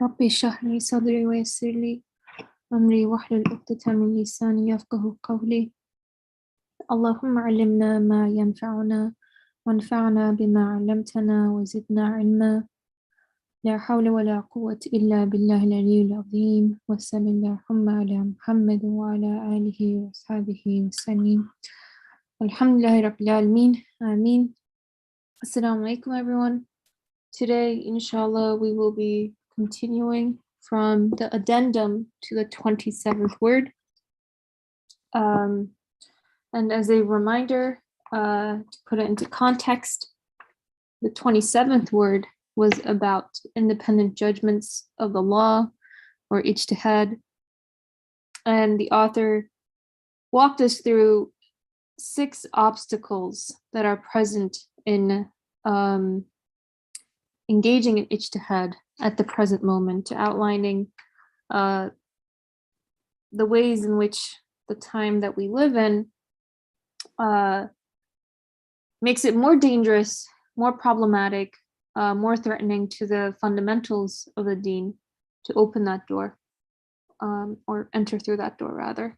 ربي اشرح لي صدري ويسر لي أمري واحلل عقدة من لساني يفقه قولي. اللهم علمنا ما ينفعنا وانفعنا بما علمتنا وزدنا علما. لا حول ولا قوة إلا بالله العلي العظيم. وصلى اللهم على محمد وعلى آله وأصحابه وسلم. Alhamdulillahi Rabbil Alameen. Ameen. Assalamu alaikum, everyone. Today, inshallah, we will be continuing from the addendum to the 27th word. And as a reminder, to put it into context, the 27th word was about independent judgments of the law, or ijtihad. And the author walked us through 6 obstacles that are present in engaging in ijtihad at the present moment, outlining the ways in which the time that we live in makes it more dangerous, more problematic, more threatening to the fundamentals of the deen to open that door, or enter through that door, rather.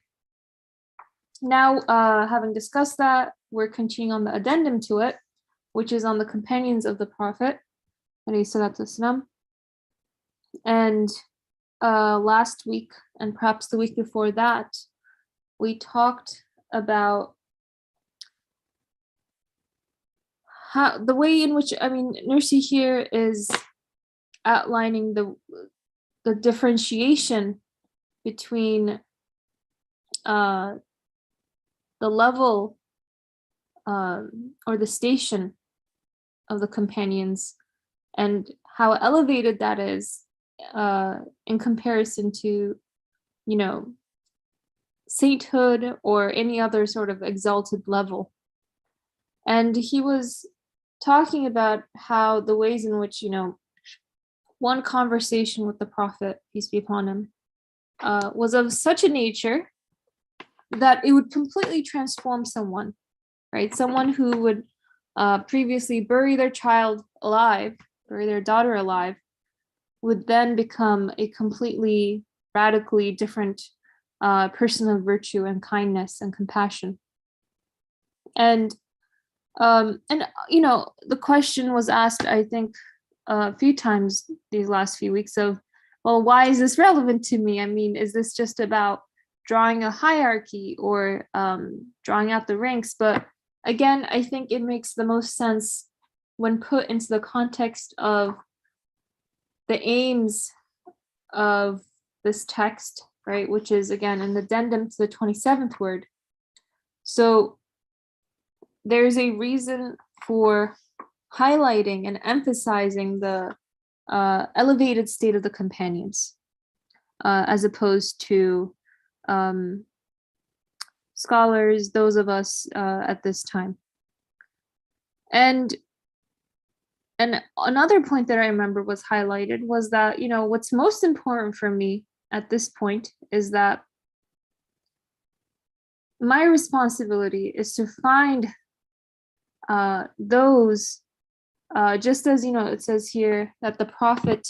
Now, having discussed that, we're continuing on the addendum to it, which is on the companions of the Prophet, alayhi salatu wasalam. And last week, and perhaps the week before that, we talked about how the way in which, Nursi here is outlining the differentiation between the level or the station of the companions and how elevated that is in comparison to, sainthood or any other sort of exalted level. And he was talking about how the ways in which, one conversation with the Prophet, peace be upon him, was of such a nature that it would completely transform someone, right? Someone who would previously bury their child alive, bury their daughter alive, would then become a completely radically different person of virtue and kindness and compassion. And the question was asked, I think, a few times these last few weeks of, well, why is this relevant to me? I mean, is this just about drawing a hierarchy or drawing out the ranks? But again, I think it makes the most sense when put into the context of the aims of this text, right? Which is, again, an addendum to the 27th word. So there's a reason for highlighting and emphasizing the elevated state of the companions, as opposed to scholars, those of us at this time. And another point that I remember was highlighted was that, what's most important for me at this point is that my responsibility is to find those, just as, it says here that the Prophet,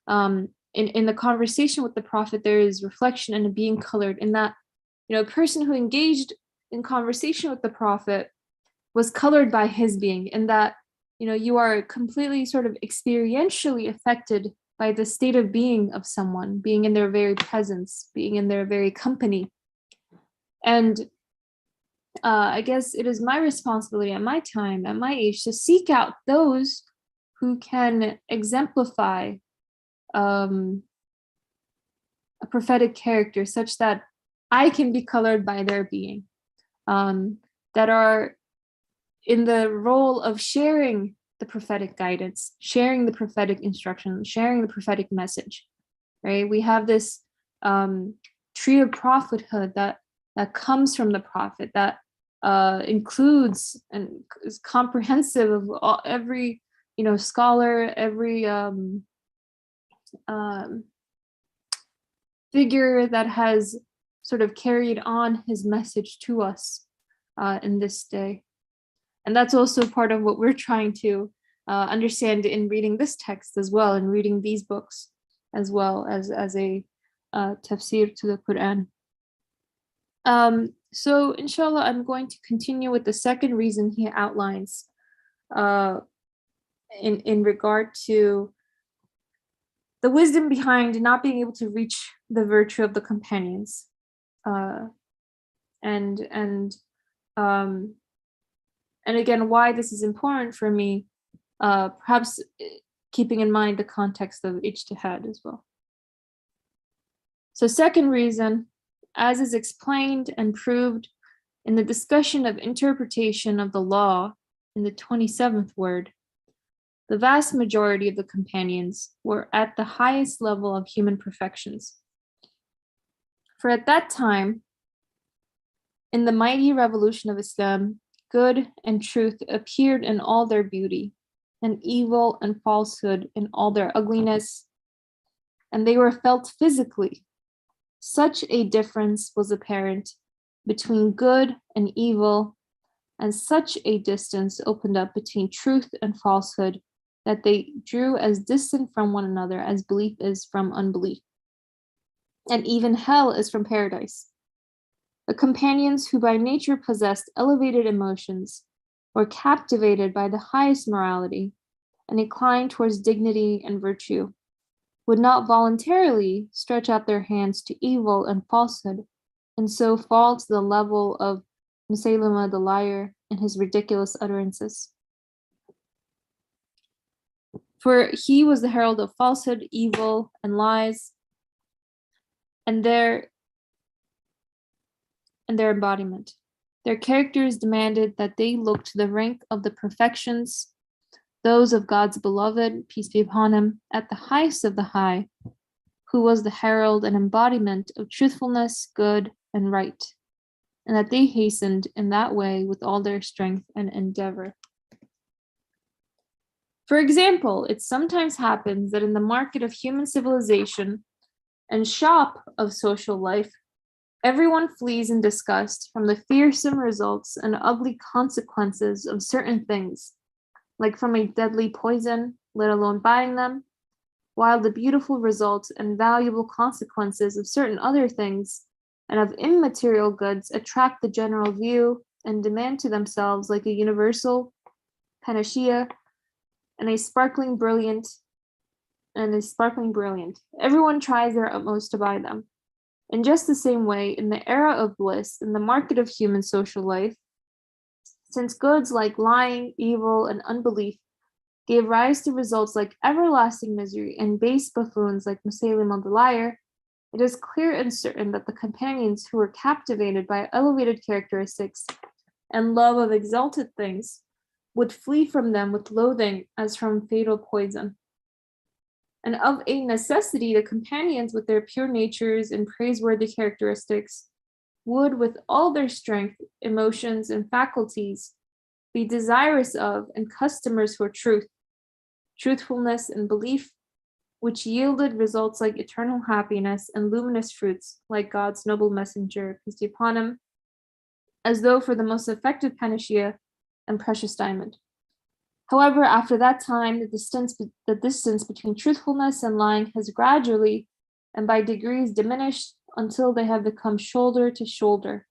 in the conversation with the Prophet, there is reflection and being colored, in that, a person who engaged in conversation with the Prophet was colored by his being, in that, you are completely sort of experientially affected by the state of being of someone, being in their very presence, being in their very company. And I guess it is my responsibility at my time, at my age, to seek out those who can exemplify a prophetic character such that I can be colored by their being, that are in the role of sharing the prophetic guidance, sharing the prophetic instruction, sharing the prophetic message, right? We have this tree of prophethood that comes from the Prophet, that includes and is comprehensive of every, scholar, every figure that has sort of carried on his message to us in this day. And that's also part of what we're trying to understand in reading this text as well, and reading these books, as well as a tafsir to the Quran. So inshallah, I'm going to continue with the second reason he outlines in regard to the wisdom behind not being able to reach the virtue of the companions. And again, why this is important for me, perhaps keeping in mind the context of ijtihad as well. So second reason, as is explained and proved in the discussion of interpretation of the law in the 27th word, the vast majority of the companions were at the highest level of human perfections. For at that time, in the mighty revolution of Islam, good and truth appeared in all their beauty, and evil and falsehood in all their ugliness, and they were felt physically. Such a difference was apparent between good and evil, and such a distance opened up between truth and falsehood that they drew as distant from one another as belief is from unbelief, and even hell is from paradise. The companions who by nature possessed elevated emotions were captivated by the highest morality and inclined towards dignity and virtue, would not voluntarily stretch out their hands to evil and falsehood, and so fall to the level of Musaylima the liar and his ridiculous utterances. For he was the herald of falsehood, evil, and lies, and their embodiment. Their characters demanded that they look to the rank of the perfections, those of God's beloved, peace be upon him, at the highest of the high, who was the herald and embodiment of truthfulness, good, and right, and that they hastened in that way with all their strength and endeavor. For example, it sometimes happens that in the market of human civilization and shop of social life, everyone flees in disgust from the fearsome results and ugly consequences of certain things, like from a deadly poison, let alone buying them, while the beautiful results and valuable consequences of certain other things and of immaterial goods attract the general view and demand to themselves like a universal panacea and a sparkling brilliant. Everyone tries their utmost to buy them. In just the same way, in the era of bliss, in the market of human social life, since goods like lying, evil, and unbelief gave rise to results like everlasting misery and base buffoons like Musaylim the liar, it is clear and certain that the companions who were captivated by elevated characteristics and love of exalted things would flee from them with loathing as from fatal poison. And of a necessity, the companions with their pure natures and praiseworthy characteristics would, with all their strength, emotions, and faculties, be desirous of and customers for truth, truthfulness, and belief, which yielded results like eternal happiness and luminous fruits like God's noble messenger, peace be upon him, as though for the most effective panacea and precious diamond. However, after that time, the distance between truthfulness and lying has gradually and by degrees diminished until they have become shoulder to shoulder.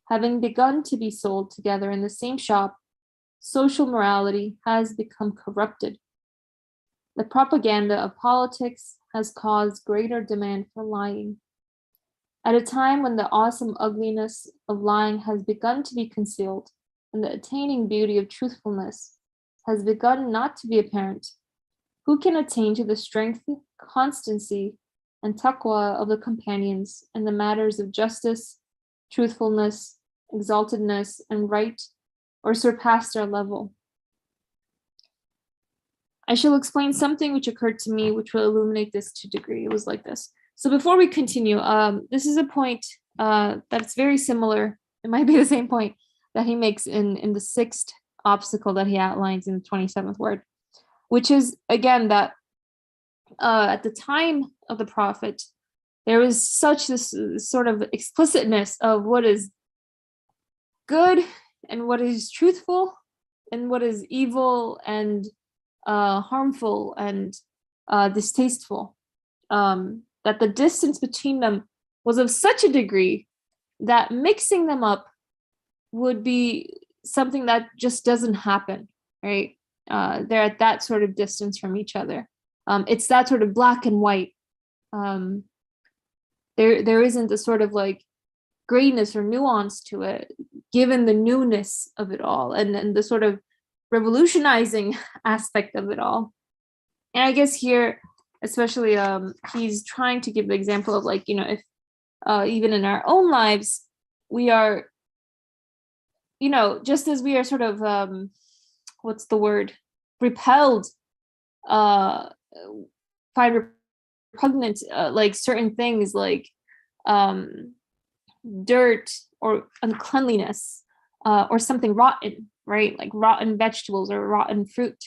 Having begun to be sold together in the same shop, social morality has become corrupted. The propaganda of politics has caused greater demand for lying. At a time when the awesome ugliness of lying has begun to be concealed and the attaining beauty of truthfulness has begun not to be apparent, who can attain to the strength, constancy, and taqwa of the companions in the matters of justice, truthfulness, exaltedness, and right, or surpass their level? I shall explain something which occurred to me which will illuminate this to a degree. It was like this. So before we continue, this is a point that's very similar. It might be the same point that he makes in the sixth obstacle that he outlines in the 27th word, which is, again, that at the time of the prophet, there was such this sort of explicitness of what is good and what is truthful and what is evil and harmful and distasteful. that the distance between them was of such a degree that mixing them up would be something that just doesn't happen, right? They're at that sort of distance from each other. It's that sort of black and white. There isn't a sort of like grayness or nuance to it, given the newness of it all and the sort of revolutionizing aspect of it all. And I guess here, especially, he's trying to give the example of like, if even in our own lives, we are, just as we are sort of, what's the word, repelled, find repugnant, like certain things like dirt or uncleanliness, or something rotten, right? Like rotten vegetables or rotten fruit.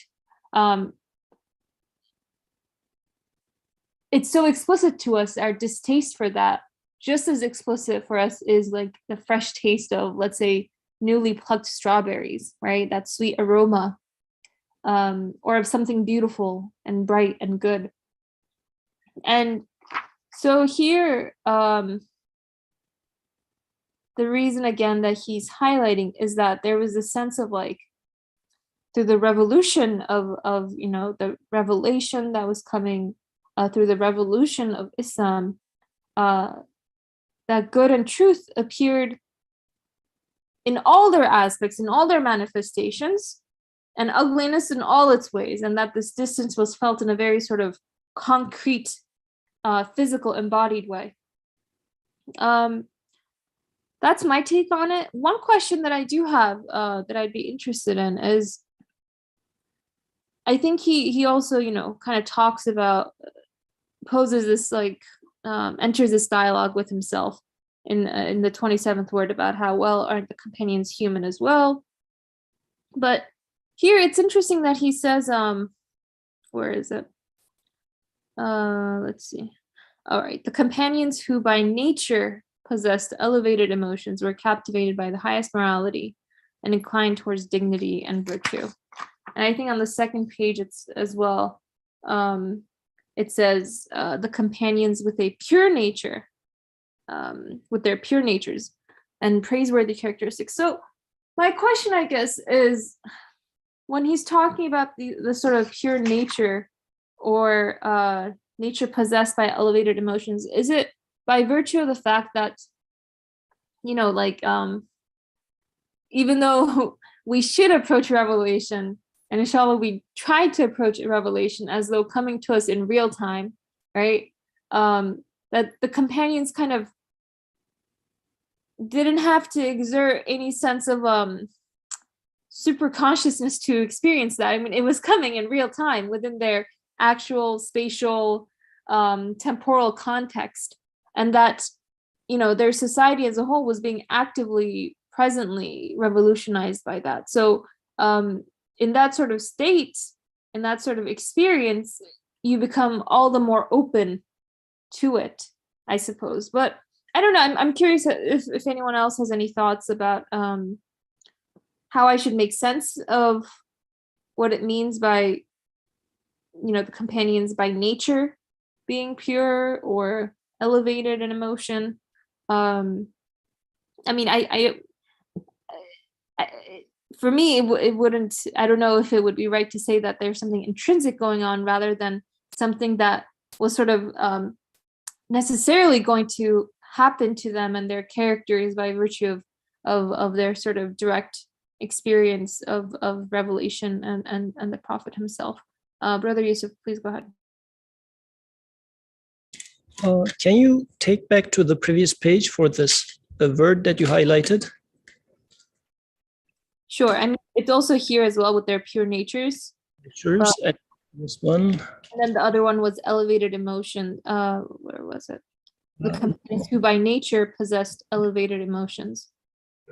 It's so explicit to us, our distaste for that. Just as explicit for us is like the fresh taste of, let's say, newly plucked strawberries, right? That sweet aroma, or of something beautiful and bright and good. And so here, the reason again that he's highlighting is that there was a sense of like, through the revolution of the revelation that was coming, through the revolution of Islam, that good and truth appeared in all their aspects, in all their manifestations, and ugliness in all its ways, and that this distance was felt in a very sort of concrete, physical, embodied way. That's my take on it. One question that I do have, that I'd be interested in is, I think he also, kind of talks about, poses this like, enters this dialogue with himself in the 27th word about how, well, aren't the companions human as well? But here it's interesting that he says, where is it? Let's see. All right. The companions who by nature possessed elevated emotions were captivated by the highest morality and inclined towards dignity and virtue. And I think on the second page, it's as well, it says the companions with a pure nature, with their pure natures and praiseworthy characteristics. So my question, I guess, is when he's talking about the sort of pure nature or nature possessed by elevated emotions, is it by virtue of the fact that, even though we should approach revelation, and inshallah, we try to approach a revelation as though coming to us in real time, right? That the companions kind of didn't have to exert any sense of super consciousness to experience that. I mean, it was coming in real time within their actual spatial, temporal context, and that, their society as a whole was being actively, presently revolutionized by that. So, in that sort of state, in that sort of experience, you become all the more open to it, I suppose. But I don't know. I'm curious if anyone else has any thoughts about how I should make sense of what it means by, the companions by nature being pure or elevated in emotion. I mean, I for me, it wouldn't, I don't know if it would be right to say that there's something intrinsic going on rather than something that was sort of necessarily going to happen to them and their characters by virtue of their sort of direct experience of revelation and the Prophet himself. Brother Yusuf, please go ahead. Can you take back to the previous page for the word that you highlighted? Sure. I mean, it's also here as well with their pure natures. Natures, and this one. And then the other one was elevated emotion. Where was it? The companions who by nature possessed elevated emotions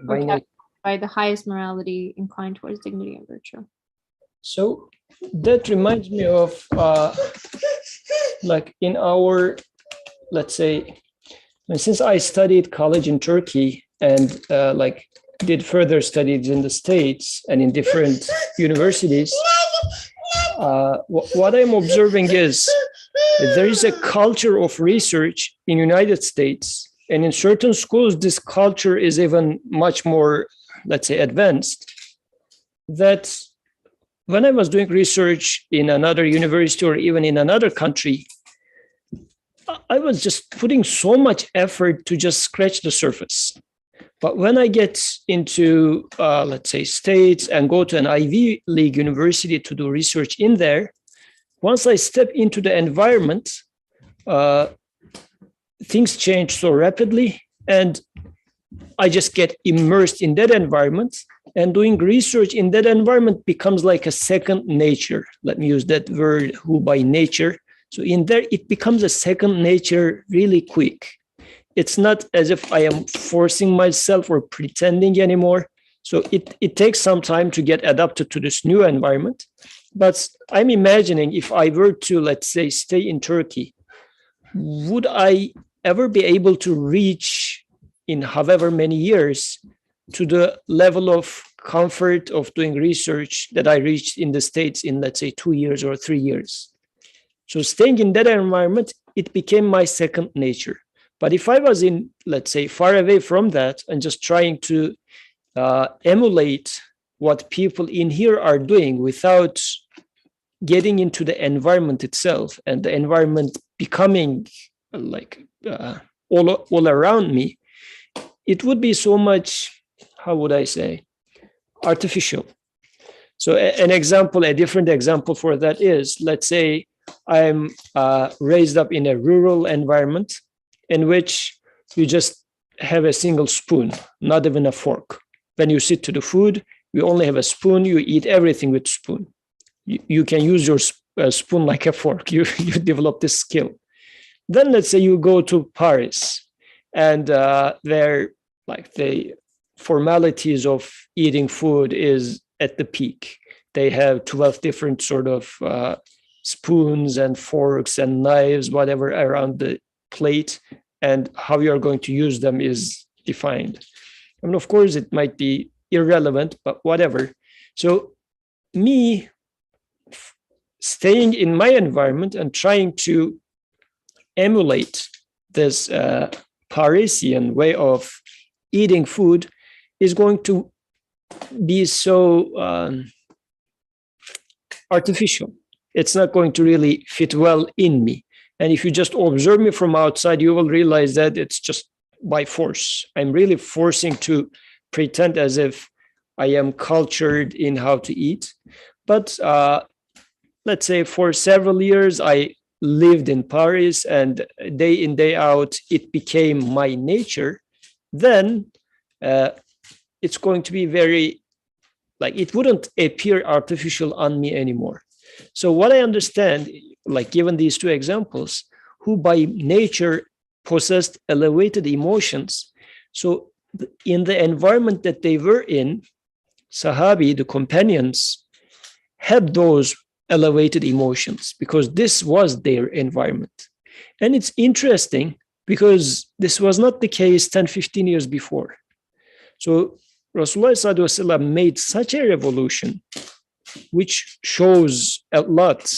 by the highest morality, inclined towards dignity and virtue. So that reminds me of like in our, let's say, since I studied college in Turkey and like did further studies in the States and in different universities, what I'm observing is there is a culture of research in United States, and in certain schools, this culture is even much more, let's say, advanced. That when I was doing research in another university or even in another country, I was just putting so much effort to just scratch the surface. But when I get into, let's say, States and go to an Ivy League university to do research in there, once I step into the environment, things change so rapidly, and I just get immersed in that environment, and doing research in that environment becomes like a second nature. Let me use that word, who by nature. So in there, it becomes a second nature really quick. It's not as if I am forcing myself or pretending anymore. So it takes some time to get adapted to this new environment. But I'm imagining if I were to, let's say, stay in Turkey, would I ever be able to reach in however many years to the level of comfort of doing research that I reached in the States in, let's say, 2 years or 3 years? So staying in that environment, it became my second nature. But if I was in, let's say, far away from that and just trying to emulate what people in here are doing without getting into the environment itself and the environment becoming like all around me, it would be so much, how would I say, artificial. So a different example for that is, let's say I'm raised up in a rural environment in which you just have a single spoon, not even a fork. When you sit to the food, you only have a spoon, you eat everything with spoon. You can use your spoon like a fork. You develop this skill. Then let's say you go to Paris, and there, like, the formalities of eating food is at the peak. They have 12 different sort of spoons and forks and knives, whatever, around the plate, and how you are going to use them is defined. I mean, of course, it might be irrelevant, but whatever. So me staying in my environment and trying to emulate this Parisian way of eating food is going to be so artificial. It's not going to really fit well in me. And if you just observe me from outside, you will realize that it's just by force. I'm really forcing to pretend as if I am cultured in how to eat. But let's say for several years, I lived in Paris, and day in, day out, it became my nature. Then it's going to be very, like, it wouldn't appear artificial on me anymore. So what I understand, like given these two examples, who by nature possessed elevated emotions. So in the environment that they were in, Sahabi, the companions, had those elevated emotions because this was their environment. And it's interesting because this was not the case 10, 15 years before. So Rasulullah made such a revolution, which shows a lot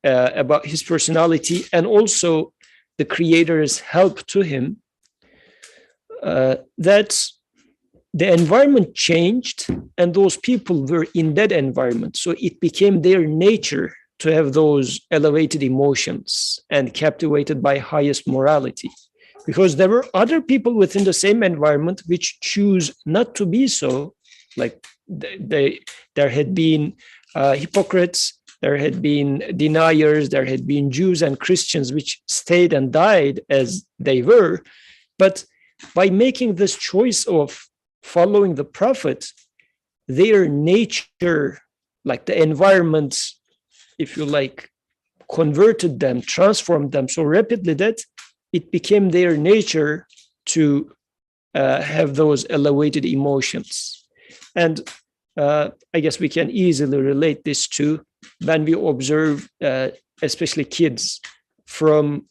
about his personality and also the Creator's help to him, that the environment changed and those people were in that environment. So it became their nature to have those elevated emotions and captivated by highest morality. Because there were other people within the same environment which choose not to be so. Like there had been hypocrites, there had been deniers, there had been Jews and Christians which stayed and died as they were. But by making this choice of following the Prophet, their nature, like the environment, if you like, converted them, transformed them so rapidly that it became their nature to have those elevated emotions. And I guess we can easily relate this to when we observe, especially kids, from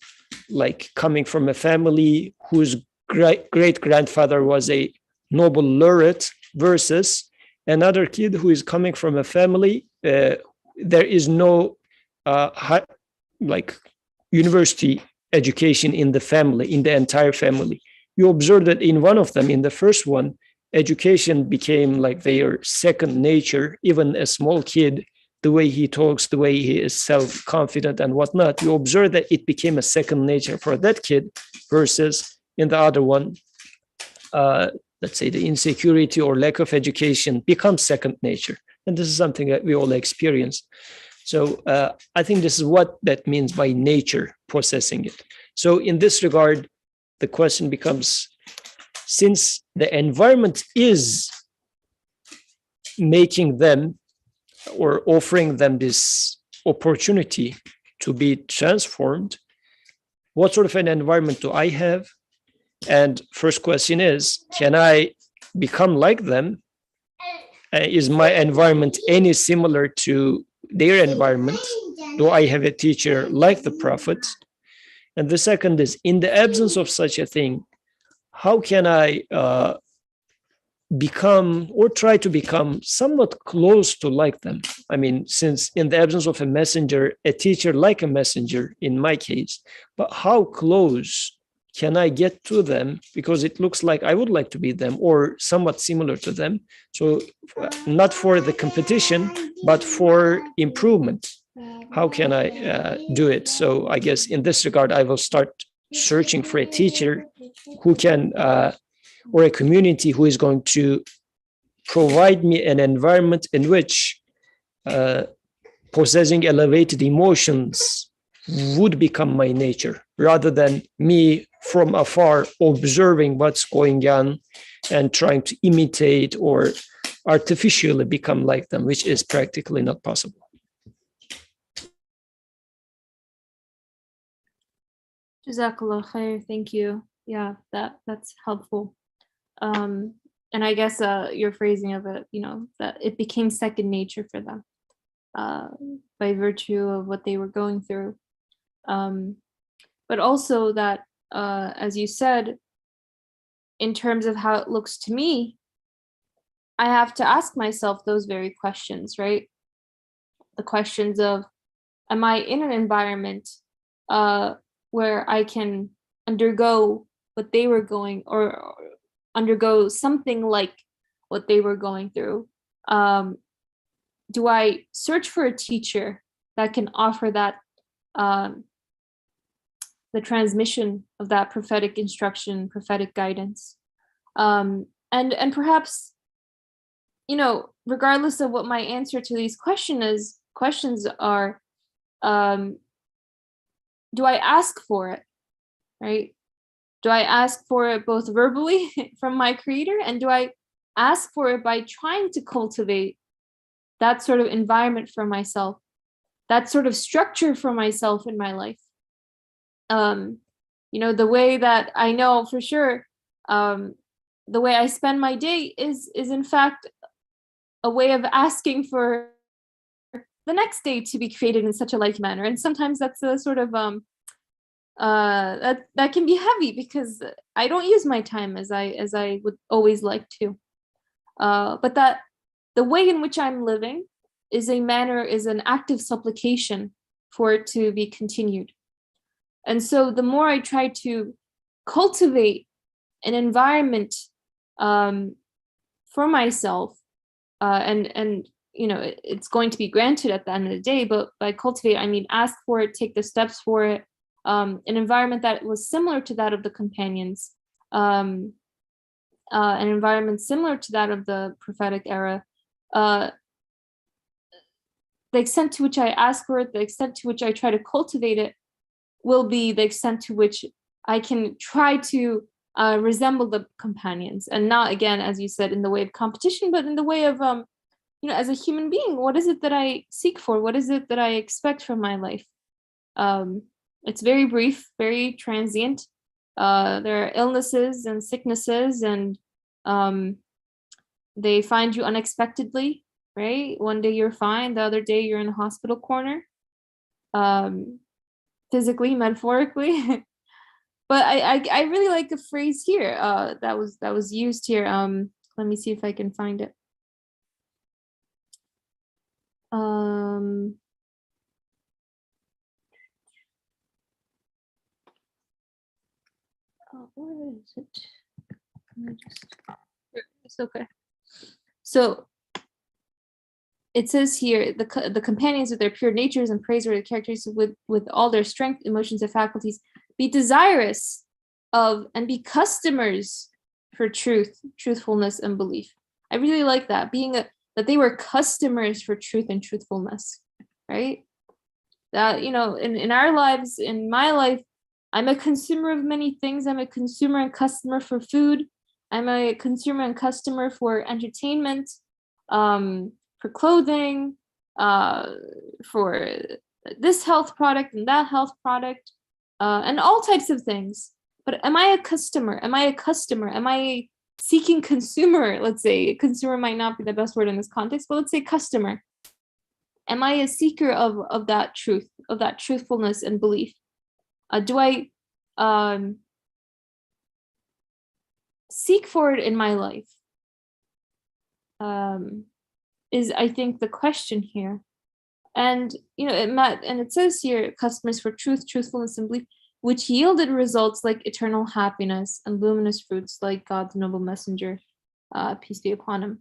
like coming from a family whose great grandfather was a Nobel laureate versus another kid who is coming from a family. There is no university education in the family, in the entire family. You observe that in one of them, in the first one, education became like their second nature. Even a small kid, the way he talks, the way he is self-confident and whatnot, you observe that it became a second nature for that kid, versus in the other one, let's say the insecurity or lack of education becomes second nature. And this is something that we all experience. So I think this is what that means by nature possessing it. So in this regard, the question becomes, since the environment is making them or offering them this opportunity to be transformed, what sort of an environment do I have? And first question is, can I become like them? Is my environment any similar to their environment? Do I have a teacher like the Prophet? And the second is, in the absence of such a thing, how can I become or try to become somewhat close to like them? I mean, since in the absence of a messenger, a teacher like a messenger in my case, but how close can I get to them? Because it looks like I would like to be them or somewhat similar to them. So not for the competition, but for improvement. How can I do it? So I guess in this regard, I will start searching for a teacher who can, or a community who is going to provide me an environment in which possessing elevated emotions would become my nature, rather than me from afar observing what's going on and trying to imitate or artificially become like them, which is practically not possible. Jazakallah khair. Thank you. Yeah, that's helpful. And I guess your phrasing of it, that it became second nature for them by virtue of what they were going through. But also that, as you said, in terms of how it looks to me, I have to ask myself those very questions, right? The questions of, am I in an environment where I can undergo what they were going, or undergo something like what they were going through? Do I search for a teacher that can offer that, the transmission of that prophetic instruction, prophetic guidance? And perhaps, regardless of what my answer to these questions are, do I ask for it, right? Do I ask for it both verbally from my creator, and do I ask for it by trying to cultivate that sort of environment for myself, that sort of structure for myself in my life? The way that I know for sure, the way I spend my day is in fact a way of asking for the next day to be created in such a like manner. And sometimes that's a sort of that can be heavy, because I don't use my time as I would always like to. But that the way in which I'm living is an active supplication for it to be continued. And so the more I try to cultivate an environment for myself, and it's going to be granted at the end of the day, but by cultivate, I mean ask for it, take the steps for it, an environment that was similar to that of the companions, an environment similar to that of the prophetic era. The extent to which I ask for it, the extent to which I try to cultivate it, will be the extent to which I can try to resemble the companions, and not, again, as you said, in the way of competition, but in the way of, as a human being, what is it that I seek for? What is it that I expect from my life? It's very brief, very transient. There are illnesses and sicknesses, and they find you unexpectedly, right? One day you're fine, the other day you're in a hospital corner. Physically, metaphorically. But I really like a phrase here that was used here. Let me see if I can find it. Where is it? Let me just. It's okay. So it says here, the companions with their pure natures and praiseworthy characters with all their strength, emotions, and faculties, be desirous of and be customers for truth, truthfulness, and belief. I really like that, that they were customers for truth and truthfulness, right? That, in our lives, in my life, I'm a consumer of many things. I'm a consumer and customer for food. I'm a consumer and customer for entertainment, for clothing, for this health product and that health product, and all types of things. But am I a customer? Am I a customer? Am I a seeking consumer? Let's say consumer might not be the best word in this context, but let's say customer. Am I a seeker of that truth, of that truthfulness and belief? Do I seek for it in my life? Is, I think, the question here. And it says here, customers for truth, truthfulness, and belief, which yielded results like eternal happiness and luminous fruits like God's noble messenger, peace be upon him.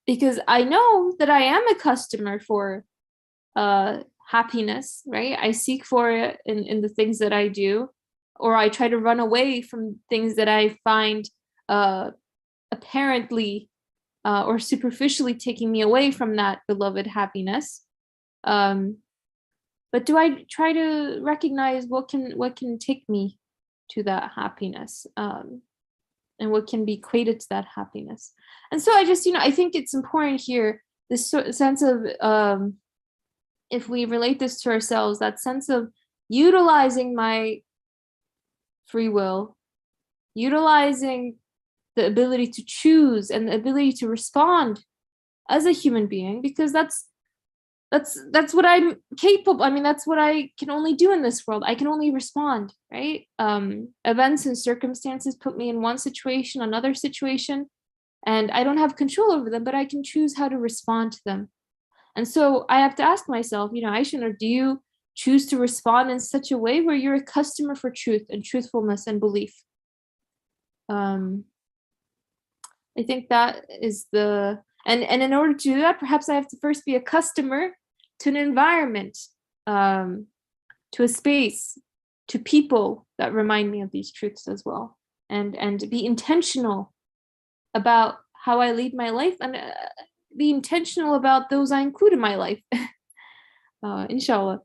Because I know that I am a customer for happiness, right? I seek for it in the things that I do, or I try to run away from things that I find apparently or superficially taking me away from that beloved happiness. But do I try to recognize what can take me to that happiness, and what can be equated to that happiness? And so I just, I think it's important here, this sense of, if we relate this to ourselves, that sense of utilizing my free will, utilizing the ability to choose and the ability to respond as a human being, because that's what I'm capable. I mean, that's what I can only do in this world. I can only respond, right? Events and circumstances put me in one situation, another situation, and I don't have control over them, but I can choose how to respond to them. And so I have to ask myself, Aisha, do you choose to respond in such a way where you're a customer for truth and truthfulness and belief? I think that is and in order to do that, perhaps I have to first be a customer to an environment, to a space, to people that remind me of these truths as well, and be intentional about how I lead my life, and be intentional about those I include in my life, inshallah.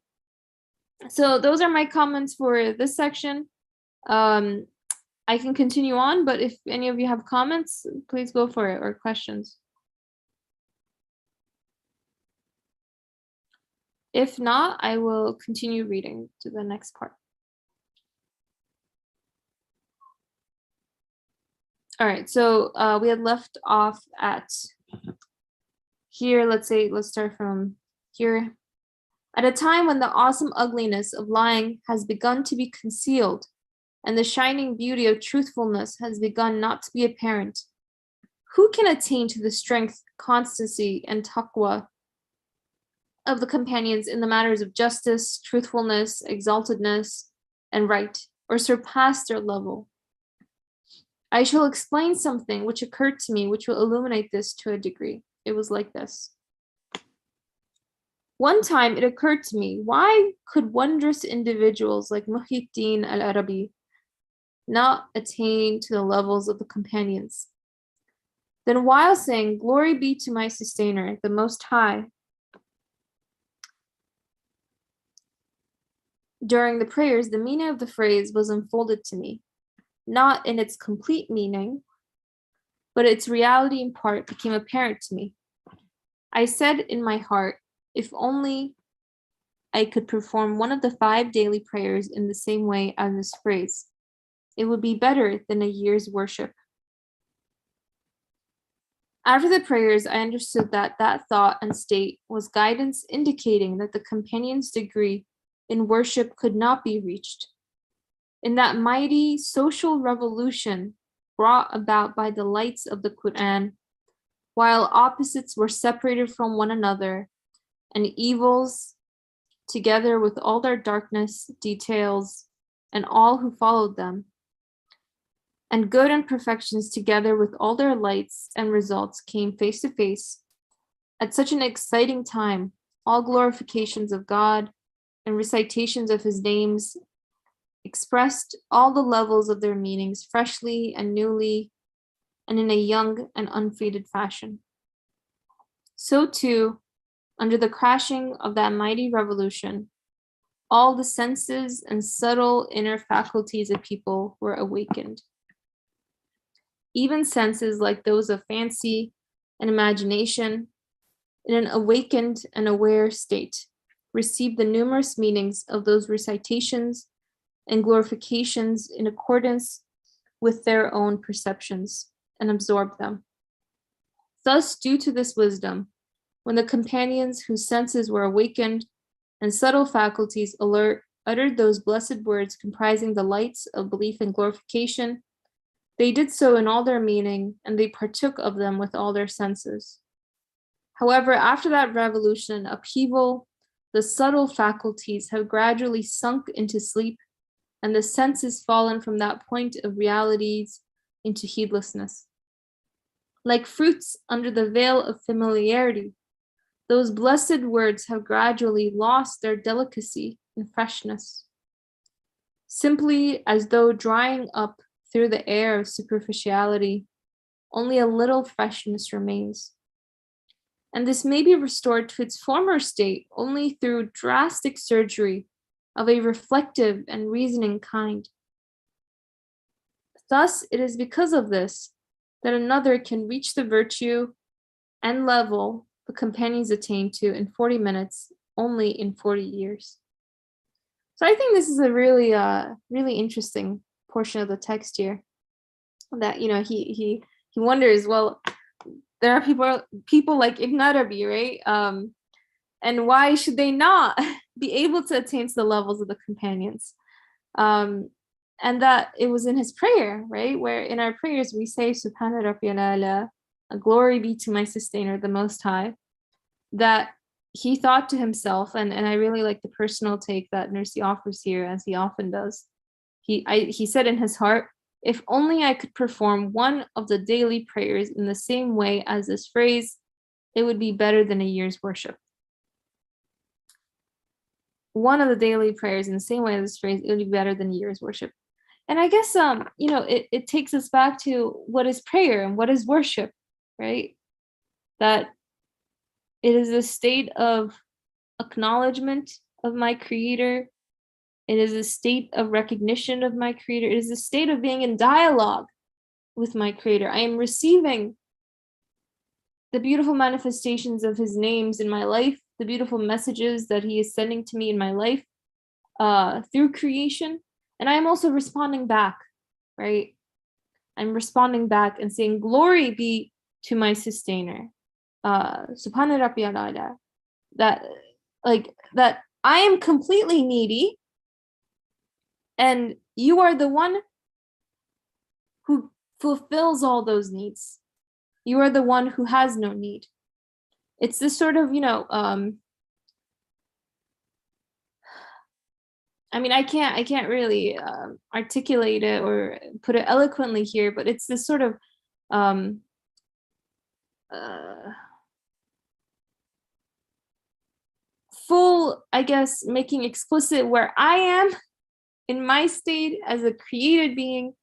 So those are my comments for this section. I can continue on, but if any of you have comments, please go for it, or questions. If not, I will continue reading to the next part. All right, so we had left off at here. Let's start from here. At a time when the awesome ugliness of lying has begun to be concealed, and the shining beauty of truthfulness has begun not to be apparent, who can attain to the strength, constancy, and taqwa of the companions in the matters of justice, truthfulness, exaltedness, and right, or surpass their level? I shall explain something which occurred to me, which will illuminate this to a degree. It was like this. One time it occurred to me, why could wondrous individuals like Muhyiddin al-Arabi not attain to the levels of the companions? Then while saying, "Glory be to my sustainer, the Most High," during the prayers, the meaning of the phrase was unfolded to me, not in its complete meaning, but its reality in part became apparent to me. I said in my heart, if only I could perform one of the 5 daily prayers in the same way as this phrase, it would be better than a year's worship. After the prayers, I understood that thought and state was guidance indicating that the companion's degree in worship could not be reached. In that mighty social revolution brought about by the lights of the Quran, while opposites were separated from one another and evils together with all their darkness, details, and all who followed them, and good and perfections together with all their lights and results came face to face at such an exciting time, all glorifications of God and recitations of his names expressed all the levels of their meanings freshly and newly and in a young and unfaded fashion. So too, under the crashing of that mighty revolution, all the senses and subtle inner faculties of people were awakened. Even senses like those of fancy and imagination, in an awakened and aware state, received the numerous meanings of those recitations and glorifications in accordance with their own perceptions and absorbed them. Thus, due to this wisdom, when the companions whose senses were awakened and subtle faculties alert uttered those blessed words comprising the lights of belief and glorification, they did so in all their meaning, and they partook of them with all their senses. However, after that revolution and upheaval, the subtle faculties have gradually sunk into sleep, and the senses fallen from that point of realities into heedlessness. Like fruits under the veil of familiarity, those blessed words have gradually lost their delicacy and freshness. Simply as though drying up through the air of superficiality, only a little freshness remains. And this may be restored to its former state only through drastic surgery of a reflective and reasoning kind. Thus, it is because of this that another can reach the virtue and level the companions attained to in 40 minutes, only in 40 years. So I think this is a really, really interesting portion of the text here. That he wonders. Well, there are people like Ibn Arabi, right? And why should they not be able to attain to the levels of the companions? And that it was in his prayer, right? Where in our prayers we say, Subhana Rabbiyal A'la, glory be to my sustainer, the Most High, that he thought to himself, and I really like the personal take that Nursi offers here, as he often does. He said in his heart, if only I could perform one of the daily prayers in the same way as this phrase, it would be better than a year's worship. One of the daily prayers in the same way as this phrase, it would be better than a year's worship. And I guess, it takes us back to what is prayer and what is worship, right? That it is a state of acknowledgement of my Creator. It is a state of recognition of my Creator. It is a state of being in dialogue with my Creator. I am receiving the beautiful manifestations of his names in my life, the beautiful messages that he is sending to me in my life through creation. And I am also responding back, right? I'm responding back and saying, glory be to my sustainer. Subhana Rabbiyal A'la. That I am completely needy, and you are the one who fulfills all those needs. You are the one who has no need. It's this sort of, I can't really articulate it or put it eloquently here, but it's this sort of full, I guess, making explicit where I am in my state as a created being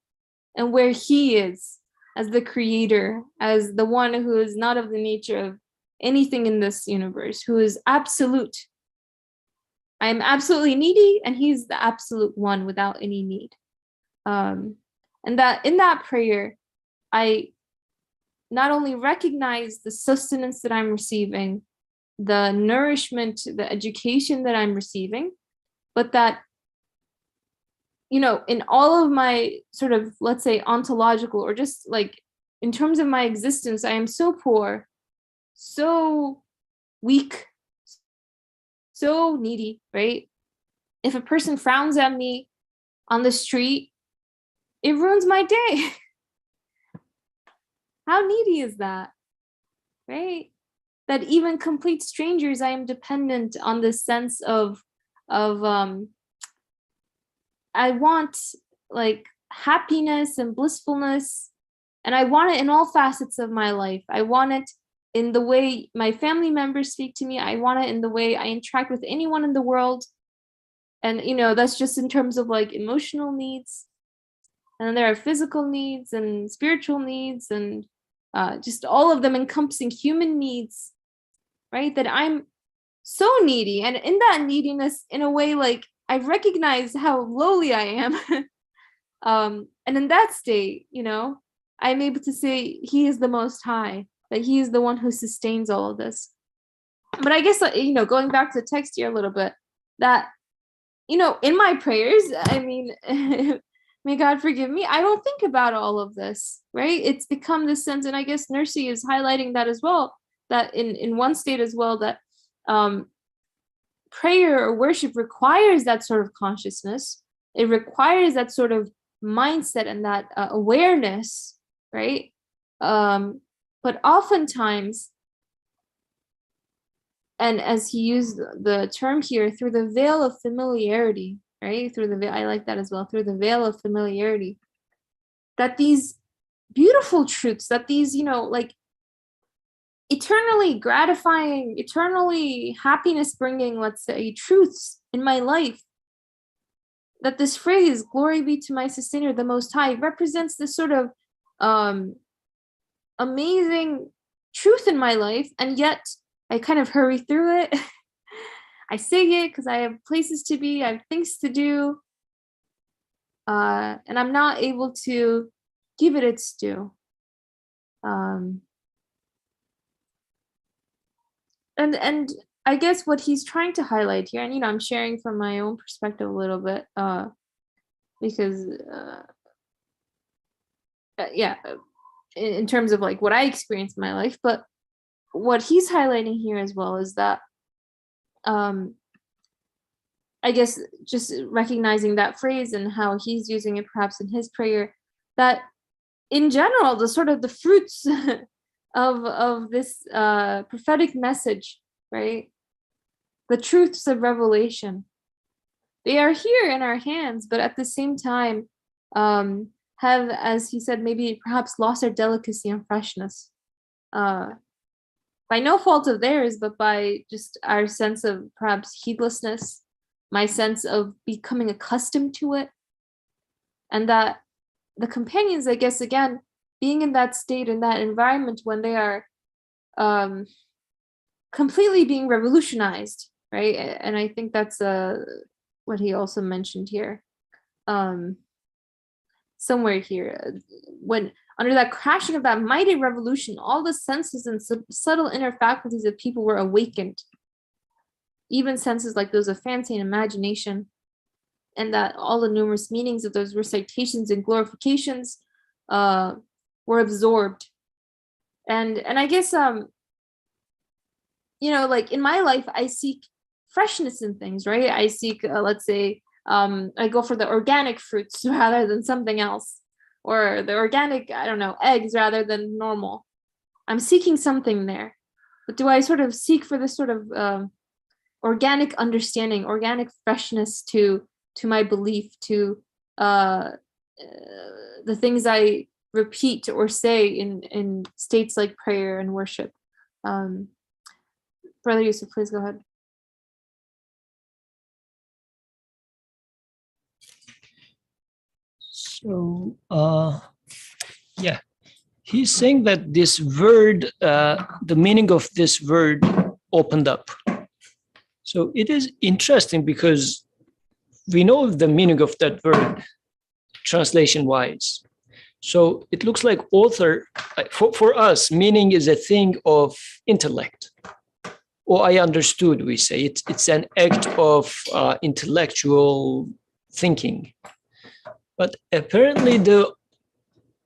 and where he is as the creator, as the one who is not of the nature of anything in this universe, who is absolute. I am absolutely needy, and he's the absolute one without any need. And that in that prayer, I not only recognize the sustenance that I'm receiving, the nourishment, the education that I'm receiving, but that, in all of my sort of, let's say, ontological, or just like in terms of my existence, I am so poor, so weak, so needy, right? If a person frowns at me on the street, it ruins my day. How needy is that, right? That even complete strangers, I am dependent on this sense of of I want like happiness and blissfulness, and I want it in all facets of my life. I want it in the way my family members speak to me. I want it in the way I interact with anyone in the world. And, that's just in terms of like emotional needs. And then there are physical needs and spiritual needs and just all of them encompassing human needs, right? That I'm so needy. And in that neediness, in a way, like I recognize how lowly I am. And in that state, I'm able to say he is the most high, that he is the one who sustains all of this. But I guess, going back to the text here a little bit, that, in my prayers, I mean, may God forgive me, I don't think about all of this, right? It's become this sense, and I guess Nursi is highlighting that as well, that in one state as well, that prayer or worship requires that sort of consciousness. It requires that sort of mindset and that awareness, right? But oftentimes, and as he used the term here, through the veil of familiarity, right? Through the veil, I like that as well, through the veil of familiarity, that these beautiful truths, that these, like eternally gratifying, eternally happiness bringing, let's say, truths in my life, that this phrase, glory be to my sustainer, the most high, represents this sort of amazing truth in my life. And yet I kind of hurry through it. I sing it because I have places to be, I have things to do. And I'm not able to give it its due. And I guess what he's trying to highlight here, and I'm sharing from my own perspective a little bit, because in terms of like what I experienced in my life, but what he's highlighting here as well is that I guess just recognizing that phrase and how he's using it perhaps in his prayer, that in general, the sort of the fruits of this prophetic message, right? The truths of revelation, they are here in our hands, but at the same time have, as he said, maybe perhaps lost their delicacy and freshness. By no fault of theirs, but by just our sense of perhaps heedlessness, my sense of becoming accustomed to it. And that the companions, I guess, again, being in that state, in that environment when they are completely being revolutionized, right? And I think that's what he also mentioned here. Somewhere here, when under that crashing of that mighty revolution, all the senses and subtle inner faculties of people were awakened. Even senses like those of fancy and imagination, and that all the numerous meanings of those recitations and glorifications were absorbed. And I guess like in my life, I seek freshness in things, right? I seek, let's say, I go for the organic fruits rather than something else, or the organic, I don't know, eggs rather than normal. I'm seeking something there. But do I sort of seek for this sort of organic understanding, organic freshness to my belief, to the things I repeat or say in states like prayer and worship? Brother Yusuf, please go ahead. So, he's saying that this word, the meaning of this word opened up. So it is interesting because we know the meaning of that word translation-wise. So it looks like author, for us, meaning is a thing of intellect. Or I understood, we say. It's an act of intellectual thinking. But apparently the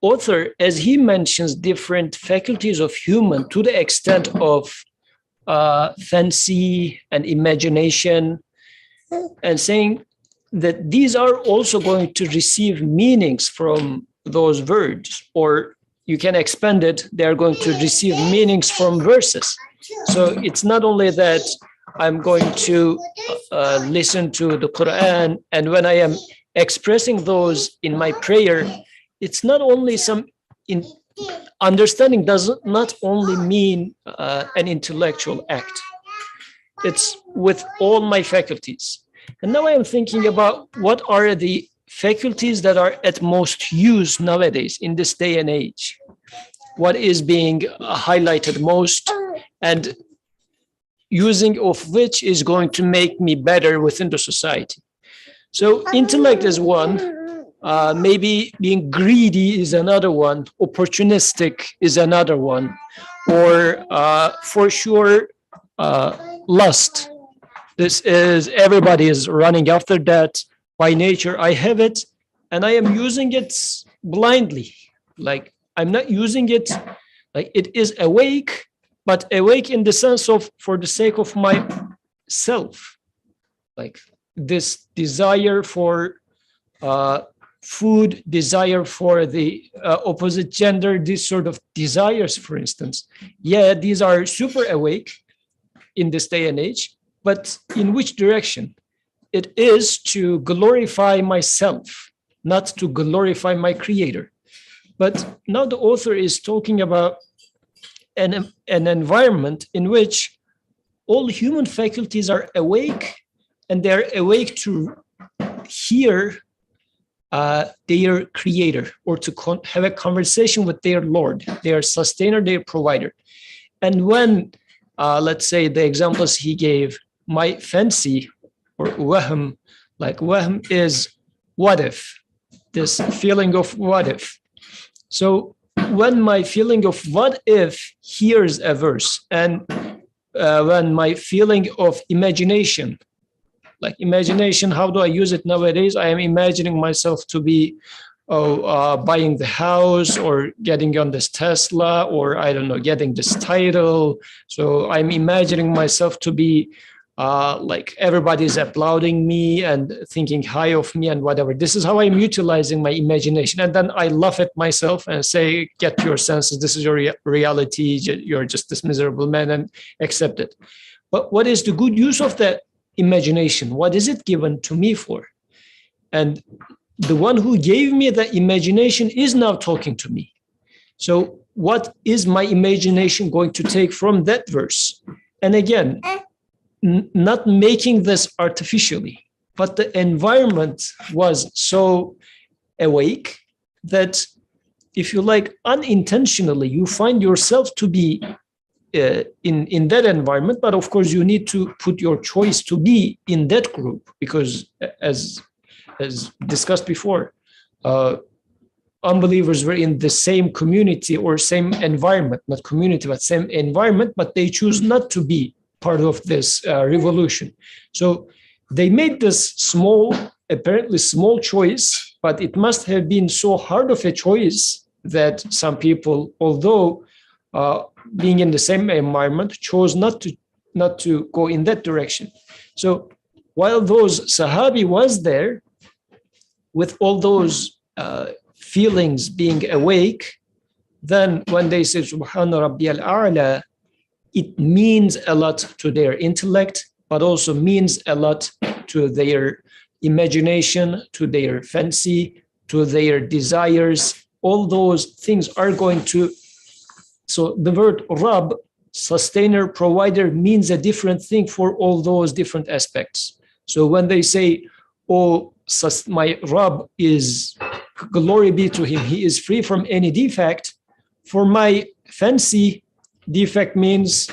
author, as he mentions different faculties of human to the extent of fancy and imagination, and saying that these are also going to receive meanings from those words, or you can expand it, they are going to receive meanings from verses. So it's not only that I'm going to listen to the Quran. And when I am expressing those in my prayer, it's not only some understanding does not only mean an intellectual act. It's with all my faculties. And now I am thinking about what are the faculties that are at most used nowadays in this day and age. What is being highlighted most, and using of which is going to make me better within the society. So intellect is one, maybe being greedy is another one, opportunistic is another one, or for sure, lust. This is, everybody is running after that. By nature, I have it, and I am using it blindly. Like, I'm not using it, like it is awake, but awake in the sense of for the sake of myself. Like this desire for food, desire for the opposite gender, these sort of desires, for instance. Yeah, these are super awake in this day and age, but in which direction? It is to glorify myself, not to glorify my creator. But now the author is talking about an environment in which all human faculties are awake, and they're awake to hear their creator, or to have a conversation with their Lord, their sustainer, their provider. And when, let's say the examples he gave, my fancy or wahm, like wahm is what if, this feeling of what if. So when my feeling of what if hears a verse, and when my feeling of imagination, like imagination, how do I use it nowadays? I am imagining myself to be buying the house, or getting on this Tesla, or I don't know, getting this title. So I'm imagining myself to be like everybody's applauding me and thinking high of me and whatever. This is how I'm utilizing my imagination. And then I laugh at myself and say, get your senses. This is your reality. You're just this miserable man, and accept it. But what is the good use of that imagination? What is it given to me for? And the one who gave me the imagination is now talking to me. So what is my imagination going to take from that verse? And again, not making this artificially, but the environment was so awake that, if you like, unintentionally, you find yourself to be in that environment. But of course, you need to put your choice to be in that group, because as discussed before, unbelievers were in the same community or same environment, not community, but same environment, but they choose not to be part of this revolution. So they made this small, apparently small choice, but it must have been so hard of a choice that some people, although being in the same environment, chose not to go in that direction. So while those Sahabi was there, with all those feelings being awake, then when they say Subhana Rabbiyal A'la, it means a lot to their intellect, but also means a lot to their imagination, to their fancy, to their desires. All those things are going to. So the word Rabb, sustainer, provider, means a different thing for all those different aspects. So when they say, oh, my Rabb is, glory be to him, he is free from any defect, for my fancy, defect means,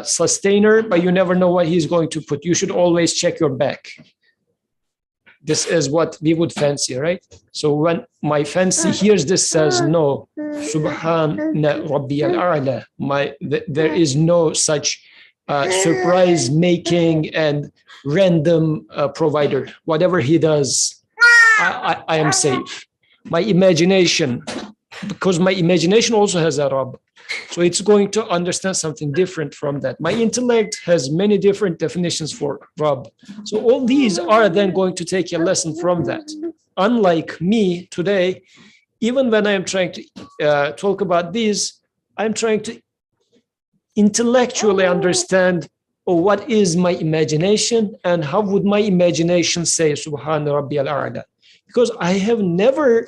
sustainer, but you never know what he's going to put. You should always check your back. This is what we would fancy, right? So when my fancy hears this, says, no, Subhana Rabbiyal A'la, there is no such surprise making and random provider. Whatever he does, I am safe. My imagination, because my imagination also has a Rabb, so it's going to understand something different from that. My intellect has many different definitions for Rabb. So all these are then going to take a lesson from that. Unlike me today, even when I am trying to talk about these, I'm trying to intellectually understand or what is my imagination, and how would my imagination say Subhana Rabbi al-A'la? Because I have never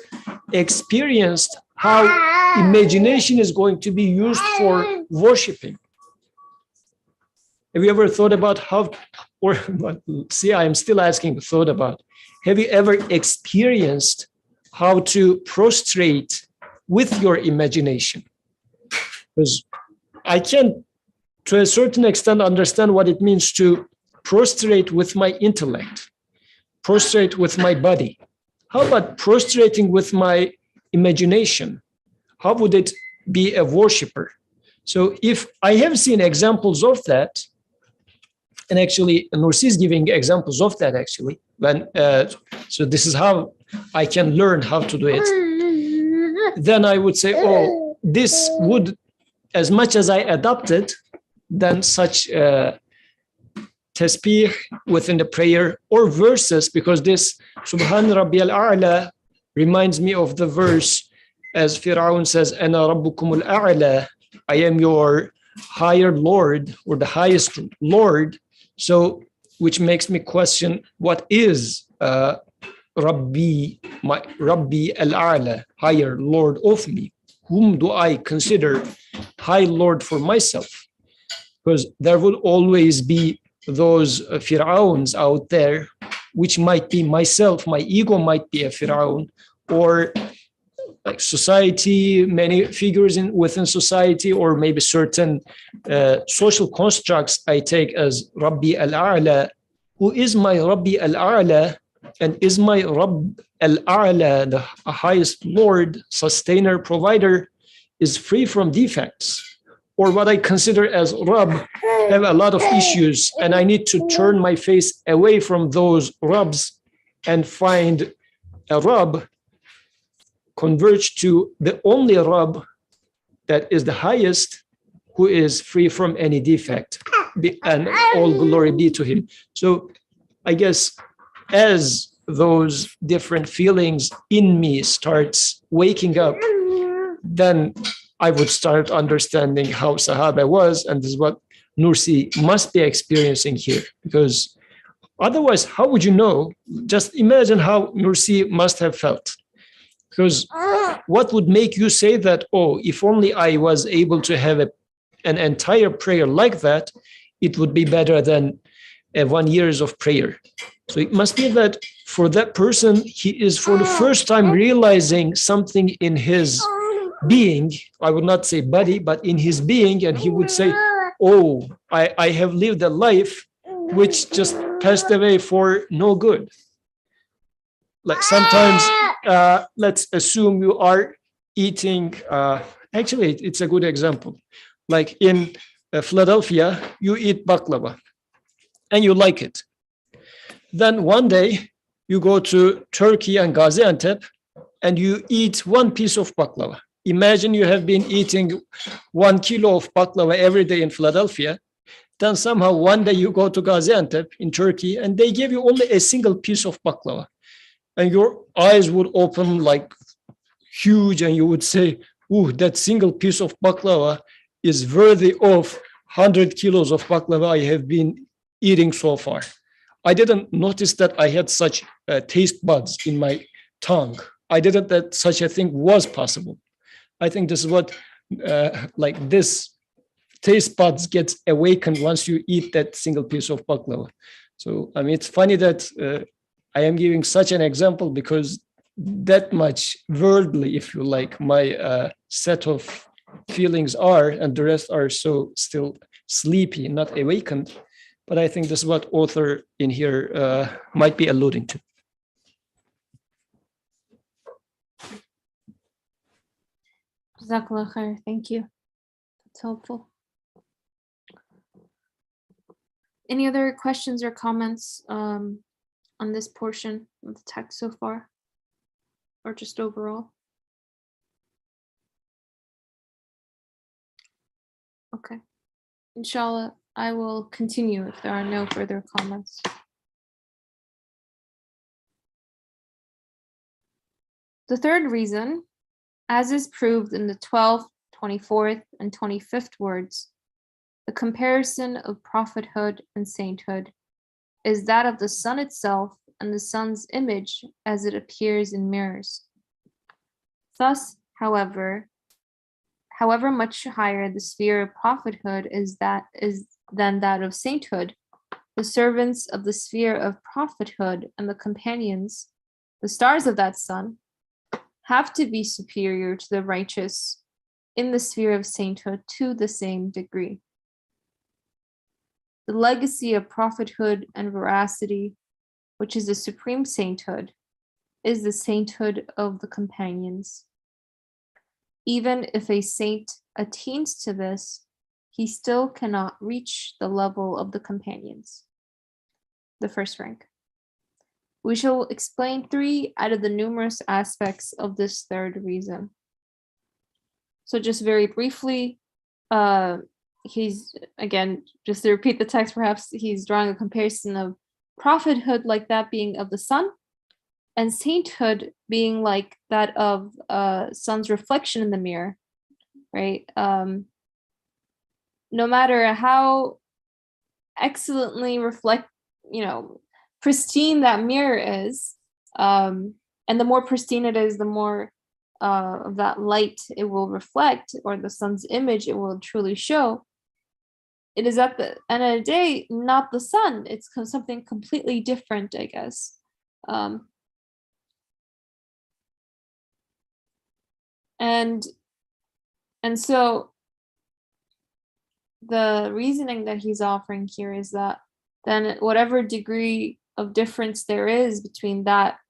experienced how imagination is going to be used for worshiping. Have you ever thought about how, or see, I'm still asking, thought about, have you ever experienced how to prostrate with your imagination? Because I can, to a certain extent, understand what it means to prostrate with my intellect, prostrate with my body. How about prostrating with my imagination? How would it be a worshiper? So if I have seen examples of that, and actually Nursi is giving examples of that actually, when so this is how I can learn how to do it, then I would say, oh, this would, as much as I adopted, then such tasbih within the prayer or verses, because this Subhan Rabbi al-A'la reminds me of the verse as Fir'aun says, Ana Rabbukum al-A'la, I am your higher Lord, or the highest Lord. So, which makes me question, what is Rabbi, my Rabbi al-A'la, higher Lord of me? Whom do I consider high Lord for myself? Because there will always be those Fir'auns out there, which might be myself, my ego might be a Fir'aun, or like society, many figures within society, or maybe certain social constructs I take as Rabbi al-A'la. Who is my Rabbi al-A'la? And is my Rabb al-A'la, the highest Lord, sustainer, provider, is free from defects? Or what I consider as Rabb have a lot of issues, and I need to turn my face away from those Rabbs and find a Rabb, converge to the only Rabb that is the highest, who is free from any defect, and all glory be to him. So I guess as those different feelings in me starts waking up, then I would start understanding how Sahaba was, and this is what Nursi must be experiencing here, because otherwise, how would you know? Just imagine how Nursi must have felt. Because what would make you say that, oh, if only I was able to have an entire prayer like that, it would be better than 1 year of prayer. So it must be that for that person, he is for the first time realizing something in his being, I would not say body, but in his being, and he would say, oh, I have lived a life which just passed away for no good. Like sometimes, let's assume you are eating, actually, it's a good example. Like in Philadelphia, you eat baklava and you like it. Then one day you go to Turkey and Gaziantep and you eat one piece of baklava. Imagine you have been eating 1 kilo of baklava every day in Philadelphia. Then somehow one day you go to Gaziantep in Turkey and they give you only a single piece of baklava. And your eyes would open like huge, and you would say, ooh, that single piece of baklava is worthy of 100 kilos of baklava I have been eating so far. I didn't notice that I had such taste buds in my tongue. I didn't that such a thing was possible. I think this is what, like this taste buds gets awakened once you eat that single piece of baklava. So, I mean, it's funny that I am giving such an example because that much worldly, if you like, my set of feelings are, and the rest are so still sleepy, not awakened. But I think this is what author in here might be alluding to. Jazakallah khair. Thank you. That's helpful. Any other questions or comments on this portion of the text so far, or just overall? Okay. Inshallah, I will continue if there are no further comments. The third reason, as is proved in the 12th, 24th, and 25th words, The comparison of prophethood and sainthood is that of the sun itself and the sun's image as it appears in mirrors. Thus, however much higher the sphere of prophethood is than that of sainthood, the servants of the sphere of prophethood and the companions, the stars of that sun, have to be superior to the righteous in the sphere of sainthood to the same degree. The legacy of prophethood and veracity, which is the supreme sainthood, is the sainthood of the companions. Even if a saint attains to this, he still cannot reach the level of the companions, the first rank. We shall explain 3 out of the numerous aspects of this third reason. So just very briefly, he's, again, just to repeat the text, perhaps he's drawing a comparison of prophethood like that being of the sun, and sainthood being like that of sun's reflection in the mirror, right? No matter how excellently pristine that mirror is, and the more pristine it is, the more of that light it will reflect, or the sun's image it will truly show. It is at the end of the day not the sun. It's something completely different, I guess. And so the reasoning that he's offering here is that then whatever degree of difference there is between that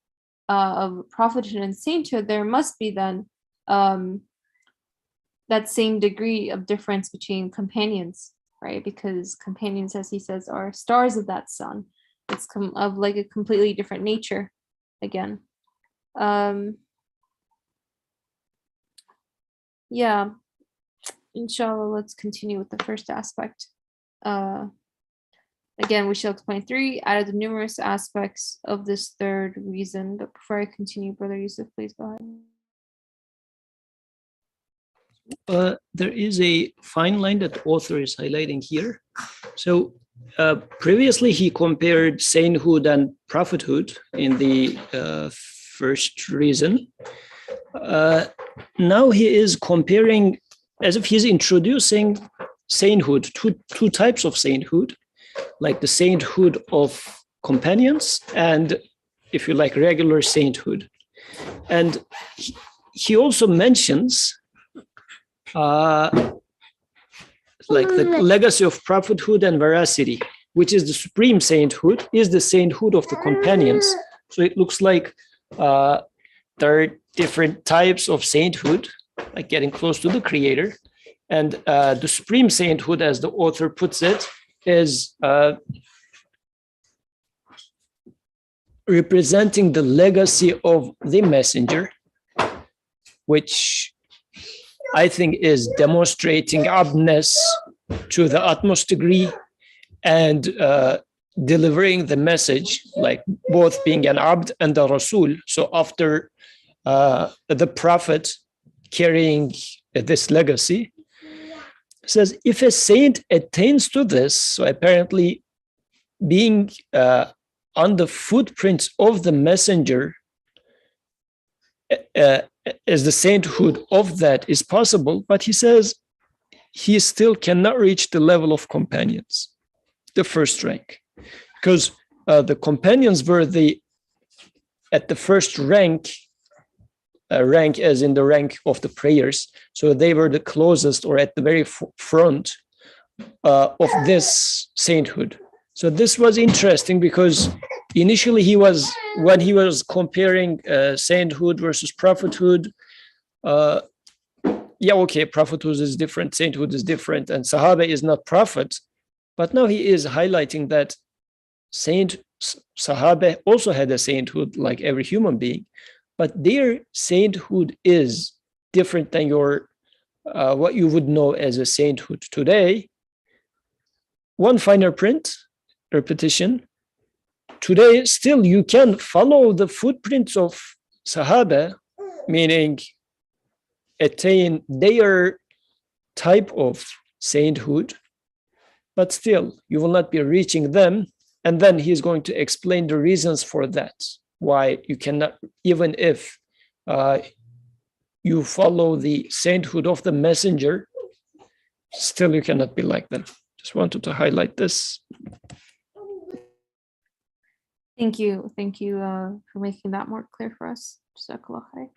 of prophethood and sainthood, there must be then that same degree of difference between companions, right? Because companions, as he says, are stars of that sun. It's of like a completely different nature again. Yeah, inshallah, let's continue with the first aspect. Again, we shall explain 3 out of the numerous aspects of this third reason. But before I continue, Brother Yusuf, please go ahead. There is a fine line that the author is highlighting here. So previously he compared sainthood and prophethood in the first reason. Now he is comparing, as if he's introducing sainthood, two types of sainthood, like the sainthood of companions and, if you like, regular sainthood. And he also mentions like the legacy of prophethood and veracity, which is the supreme sainthood, is the sainthood of the companions. So it looks like there are different types of sainthood, like getting close to the creator. And the supreme sainthood, as the author puts it, is representing the legacy of the messenger, which I think is demonstrating abdness to the utmost degree and delivering the message, like both being an abd and a rasul. So after the prophet carrying this legacy, says if a saint attains to this, so apparently being on the footprints of the messenger, as the sainthood of that is possible, but he says he still cannot reach the level of companions, the first rank, because the companions were at the first rank, rank as in the rank of the prayers. So they were the closest or at the very front of this sainthood. So this was interesting because initially when he was comparing sainthood versus prophethood, prophethood is different, sainthood is different, and Sahaba is not prophet. But now he is highlighting that Sahaba also had a sainthood like every human being, but their sainthood is different than your what you would know as a sainthood today. One finer print, repetition. Today, still you can follow the footprints of Sahaba, meaning attain their type of sainthood, but still you will not be reaching them. And then he's going to explain the reasons for that, why you cannot, even if you follow the sainthood of the messenger, still you cannot be like them. Just wanted to highlight this. Thank you. Thank you for making that more clear for us. Jazakallah khair.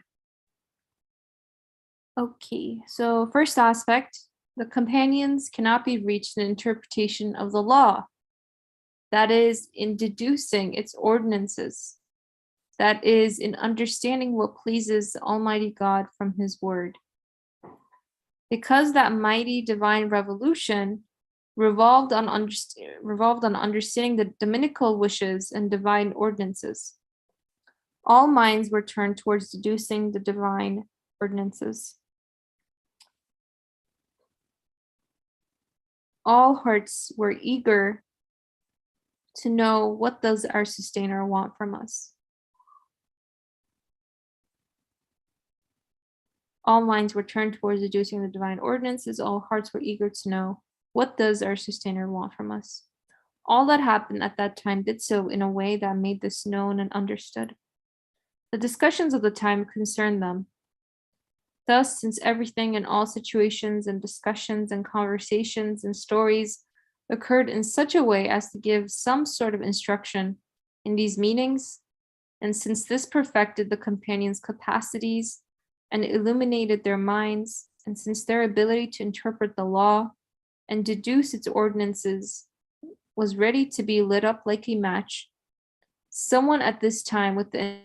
Okay, so first aspect, the companions cannot be reached in interpretation of the law. That is, in deducing its ordinances. That is, in understanding what pleases Almighty God from His word. Because that mighty divine revolution revolved on understanding the dominical wishes and divine ordinances. All minds were turned towards deducing the divine ordinances. All hearts were eager to know, what does our sustainer want from us? All minds were turned towards deducing the divine ordinances. All hearts were eager to know, what does our sustainer want from us? All that happened at that time did so in a way that made this known and understood. The discussions of the time concerned them. Thus, since everything in all situations and discussions and conversations and stories occurred in such a way as to give some sort of instruction in these meanings, and since this perfected the companions' capacities and illuminated their minds, and since their ability to interpret the law and deduce its ordinances was ready to be lit up like a match, someone at this time with the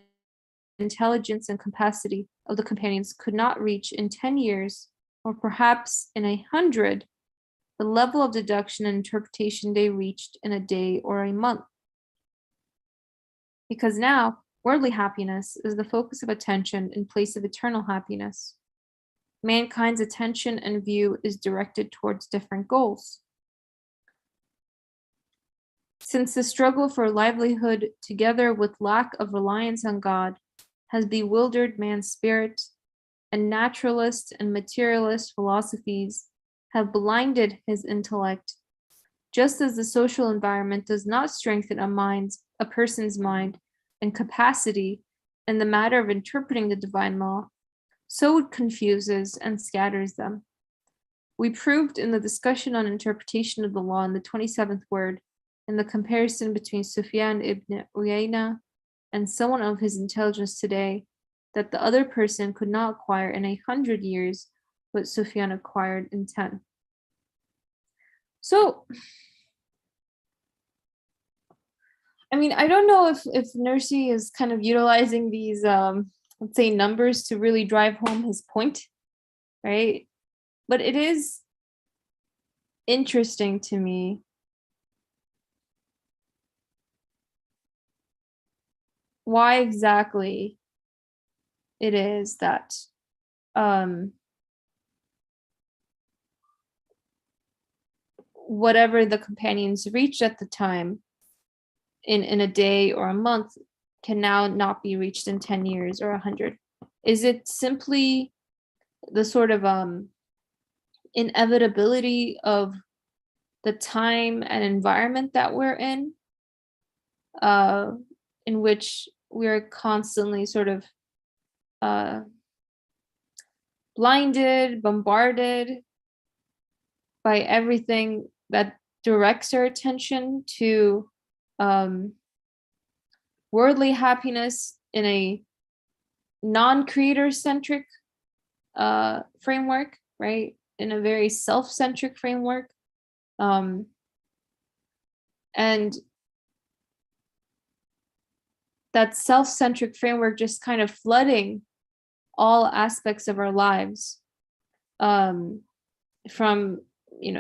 intelligence and capacity of the companions could not reach in 10 years, or perhaps in 100, the level of deduction and interpretation they reached in a day or a month. Because now, worldly happiness is the focus of attention in place of eternal happiness. Mankind's attention and view is directed towards different goals. Since the struggle for livelihood, together with lack of reliance on God, has bewildered man's spirit, and naturalist and materialist philosophies have blinded his intellect, just as the social environment does not strengthen a person's mind and capacity in the matter of interpreting the divine law, so it confuses and scatters them. We proved in the discussion on interpretation of the law in the 27th word, in the comparison between Sufyan ibn Uyayna and someone of his intelligence today, that the other person could not acquire in 100 years what Sufyan acquired in 10. So, I mean, I don't know if Nursi is kind of utilizing these, let's say, numbers to really drive home his point, right? But it is interesting to me why exactly it is that whatever the companions reached at the time in a day or a month can now not be reached in 10 years or 100. Is it simply the sort of inevitability of the time and environment that we're in which we're constantly sort of blinded, bombarded by everything that directs our attention to worldly happiness in a non-creator centric framework, right? In a very self-centric framework. And that self-centric framework just kind of flooding all aspects of our lives, from,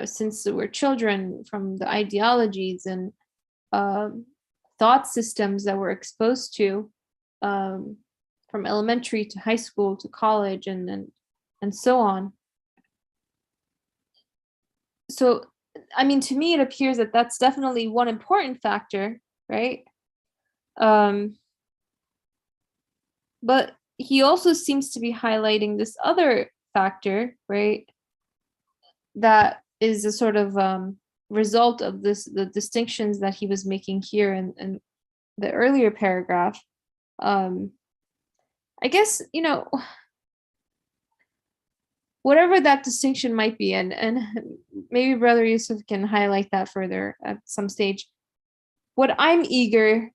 since we're children, from the ideologies and thought systems that we're exposed to, from elementary to high school to college and so on. So, I mean, to me, it appears that that's definitely one important factor, right? But he also seems to be highlighting this other factor, right? That is a sort of result of this, the distinctions that he was making here in the earlier paragraph, I guess, whatever that distinction might be, and maybe Brother Yusuf can highlight that further at some stage. What I'm eager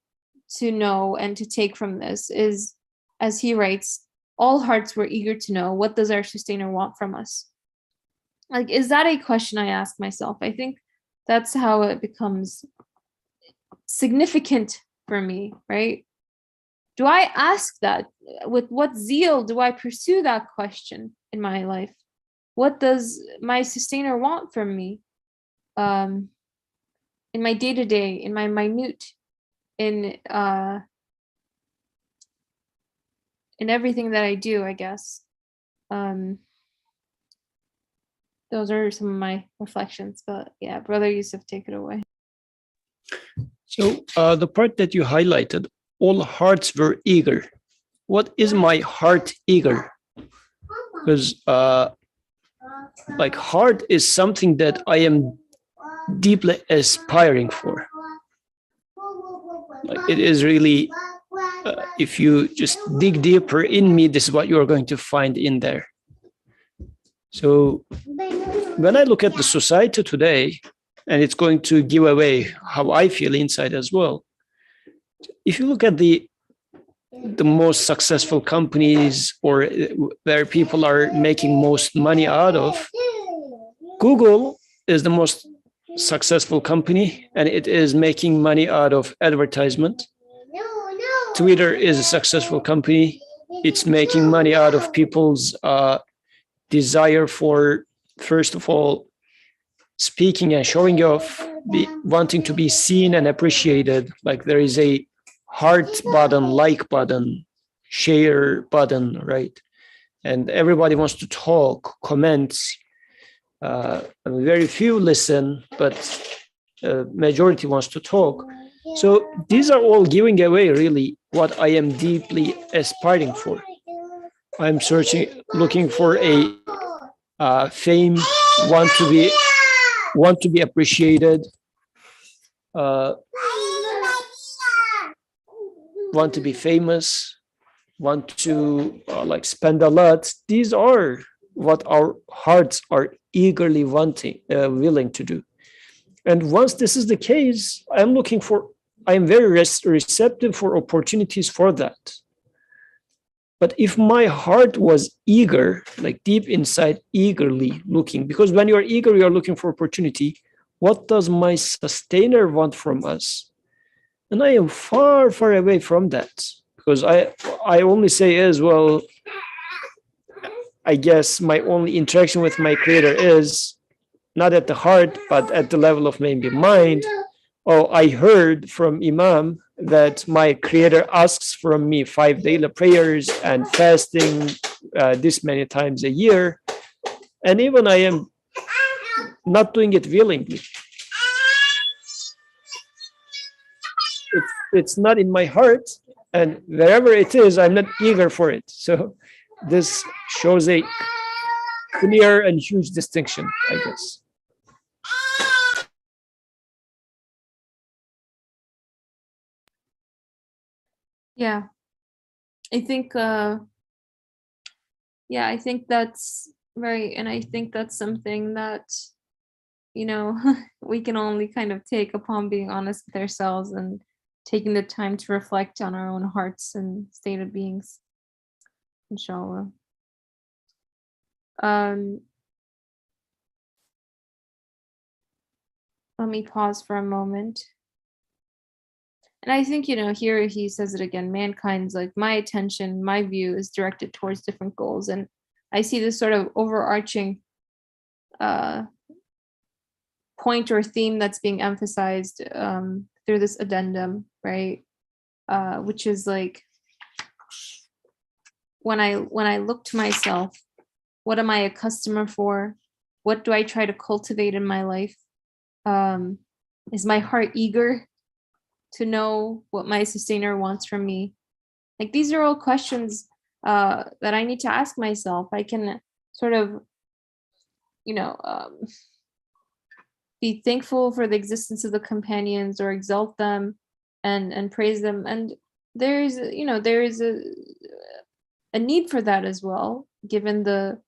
to know and to take from this is, as he writes, all hearts were eager to know, what does our sustainer want from us? Like, is that a question I ask myself? I think that's how it becomes significant for me, right? Do I ask that? With what zeal do I pursue that question in my life? What does my sustainer want from me? In my day-to-day, in my minute, in everything that I do, I guess. Those are some of my reflections, but yeah, Brother Yusuf, take it away. So the part that you highlighted, all hearts were eager. What is my heart eager? Because like heart is something that I am deeply aspiring for. Like it is really, if you just dig deeper in me, this is what you are going to find in there. So when I look at the society today, and it's going to give away how I feel inside as well. If you look at the most successful companies, or where people are making most money out of, Google is the most successful company, and it is making money out of advertisement. Twitter is a successful company. It's making money out of people's desire for, first of all, speaking and showing off, wanting to be seen and appreciated. Like there is a heart button, like button, share button, right? And everybody wants to talk, comment. Very few listen, but majority wants to talk. So these are all giving away really what I am deeply aspiring for. I'm looking for a fame, want to be appreciated, want to be famous, want to like spend a lot. These are what our hearts are eagerly willing to do. And once this is the case, I am very receptive for opportunities for that. But if my heart was eager, like deep inside, eagerly looking, because when you are eager, you are looking for opportunity. What does my sustainer want from us? And I am far, far away from that, because I only say as well, I guess my only interaction with my creator is not at the heart, but at the level of maybe mind. Oh, I heard from Imam that my creator asks from me 5 daily prayers and fasting this many times a year. And even I am not doing it willingly. It's not in my heart, and wherever it is, I'm not eager for it. So this shows a clear and huge distinction, I guess. Yeah, I think I think that's right, and I think that's something that we can only kind of take upon being honest with ourselves and taking the time to reflect on our own hearts and state of beings, inshallah. Let me pause for a moment. And I think, here he says it again, mankind's like my attention, my view is directed towards different goals. And I see this sort of overarching point or theme that's being emphasized through this addendum, right? Which is like, when I look to myself, what am I a customer for? What do I try to cultivate in my life? Is my heart eager to know what my sustainer wants from me? Like, these are all questions that I need to ask myself. I can sort of, be thankful for the existence of the companions or exalt them and praise them. And there is a need for that as well, given the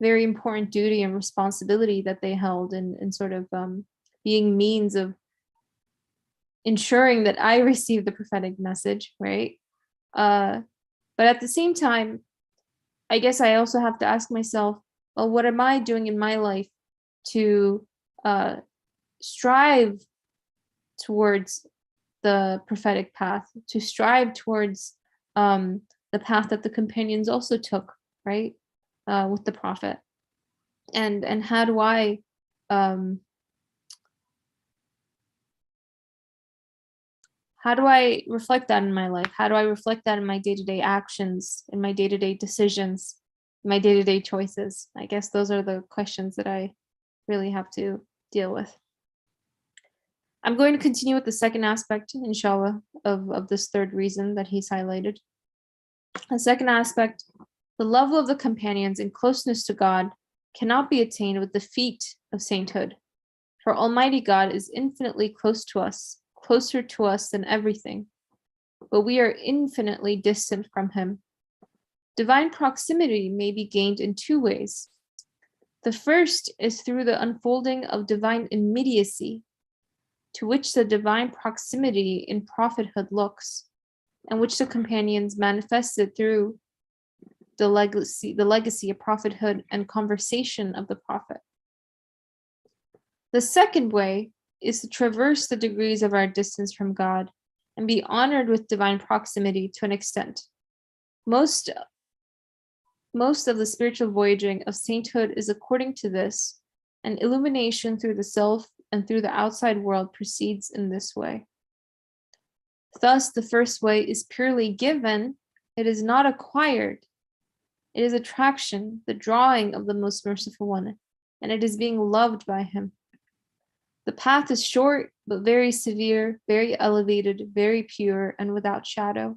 very important duty and responsibility that they held in sort of being means of ensuring that I receive the prophetic message, right? But at the same time, I guess I also have to ask myself, well, what am I doing in my life to strive towards the prophetic path, to strive towards the path that the companions also took, right, with the prophet, and how do I reflect that in my life? How do I reflect that in my day-to-day actions, in my day-to-day decisions, my day-to-day choices? I guess those are the questions that I really have to deal with. I'm going to continue with the second aspect, inshallah, of this third reason that he's highlighted. The second aspect, the level of the companions in closeness to God cannot be attained with the feat of sainthood, for Almighty God is infinitely close to us, closer to us than everything, but we are infinitely distant from him. Divine proximity may be gained in two ways. The first is through the unfolding of divine immediacy, to which the divine proximity in prophethood looks, and which the companions manifested through the legacy of prophethood and conversation of the prophet. The second way is to traverse the degrees of our distance from God and be honored with divine proximity to an extent. Most of the spiritual voyaging of sainthood is according to this, and illumination through the self and through the outside world proceeds in this way. Thus, the first way is purely given, it is not acquired. It is attraction, the drawing of the most merciful one, and it is being loved by him. The path is short, but very severe, very elevated, very pure, and without shadow.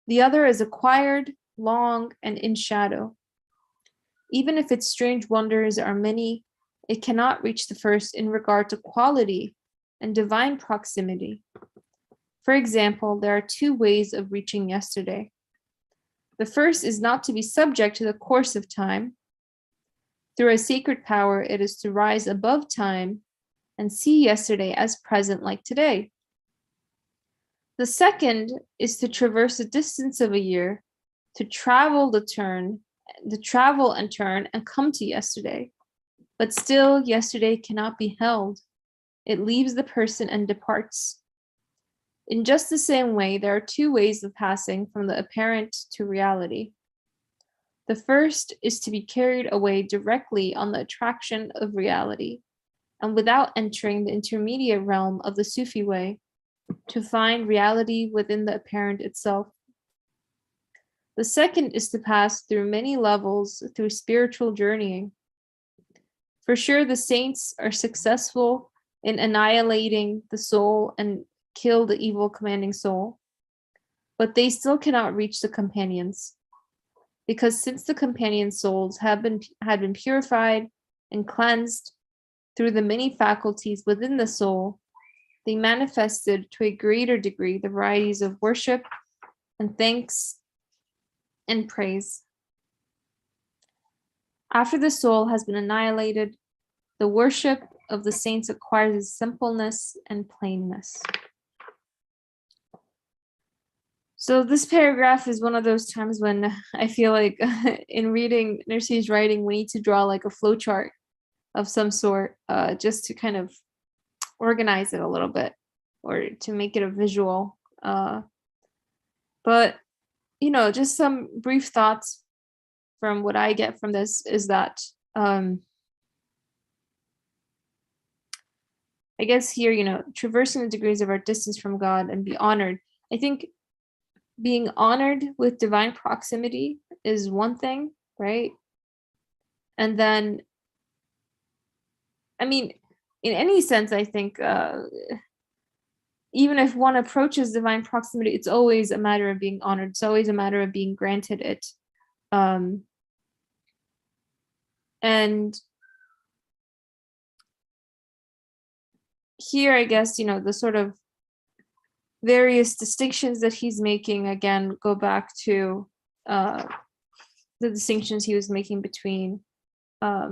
The other is acquired, long, and in shadow. Even if its strange wonders are many, it cannot reach the first in regard to quality and divine proximity. For example, there are two ways of reaching yesterday. The first is not to be subject to the course of time. Through a sacred power, it is to rise above time and see yesterday as present like today. The second is to traverse the distance of a year, to travel and turn and come to yesterday. But still, yesterday cannot be held. It leaves the person and departs. In just the same way, there are two ways of passing from the apparent to reality. The first is to be carried away directly on the attraction of reality, and without entering the intermediate realm of the Sufi way, to find reality within the apparent itself. The second is to pass through many levels through spiritual journeying. For sure, the saints are successful in annihilating the soul and kill the evil commanding soul, but they still cannot reach the companions, because since the companion souls had been purified and cleansed through the many faculties within the soul, they manifested to a greater degree the varieties of worship and thanks and praise. After the soul has been annihilated, the worship of the saints acquires simpleness and plainness. So this paragraph is one of those times when I feel like in reading Nursi's writing, we need to draw like a flow chart of some sort, just to kind of organize it a little bit or to make it a visual. But, just some brief thoughts from what I get from this is that, I guess here, traversing the degrees of our distance from God and be honored. I think being honored with divine proximity is one thing, right? And then, in any sense, I think even if one approaches divine proximity, it's always a matter of being honored. It's always a matter of being granted it. And here, I guess, the sort of various distinctions that he's making, again, go back to the distinctions he was making between, I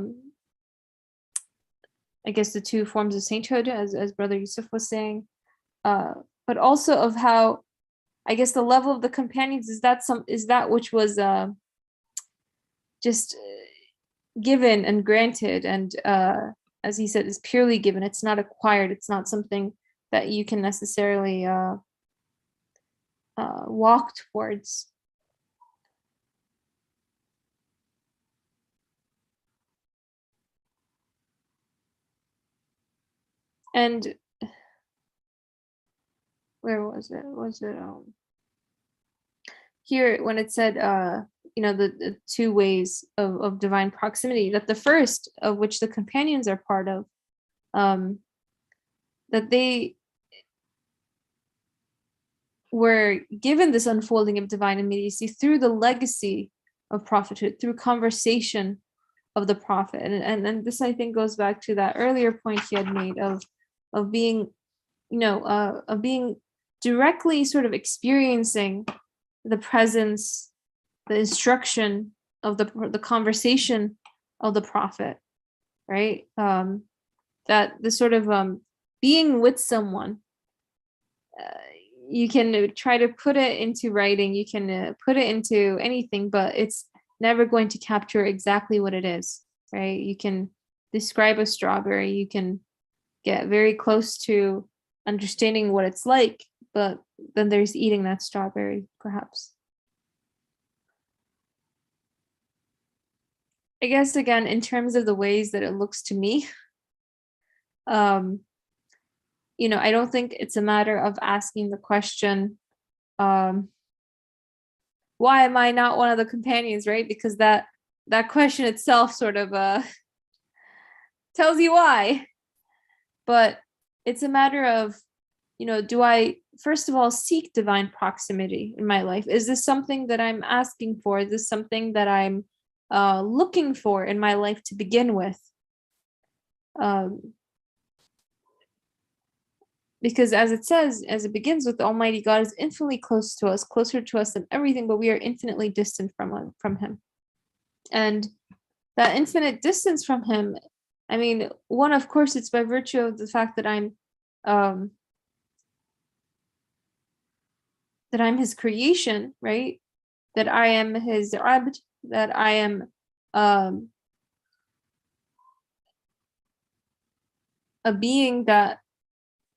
guess, the two forms of sainthood, as Brother Yusuf was saying, but also of how, I guess, the level of the companions is that which was just given and granted, and as he said, is purely given. It's not acquired. It's not something that you can necessarily walk towards. And where was it? Was it here when it said the two ways of divine proximity, that the first of which the companions are part of, that they were given this unfolding of divine immediacy through the legacy of prophethood, through conversation of the prophet. And this, I think, goes back to that earlier point he had made of being, of being directly sort of experiencing the presence, the instruction of the conversation of the prophet, right? That the sort of being with someone, you can try to put it into writing, you can put it into anything, but it's never going to capture exactly what it is, right? You can describe a strawberry, you can get very close to understanding what it's like, but then there's eating that strawberry, perhaps. I guess, again, in terms of the ways that it looks to me, I don't think it's a matter of asking the question, why am I not one of the companions, right? Because that question itself sort of tells you why. But it's a matter of, do I, first of all, seek divine proximity in my life? Is this something that I'm asking for? Is this something that I'm looking for in my life to begin with? Because as it begins with, Almighty God is infinitely close to us, closer to us than everything, but we are infinitely distant from him. And that infinite distance from him, I mean, one, of course, it's by virtue of the fact that I'm his creation, right? That I am his abd, that I am a being that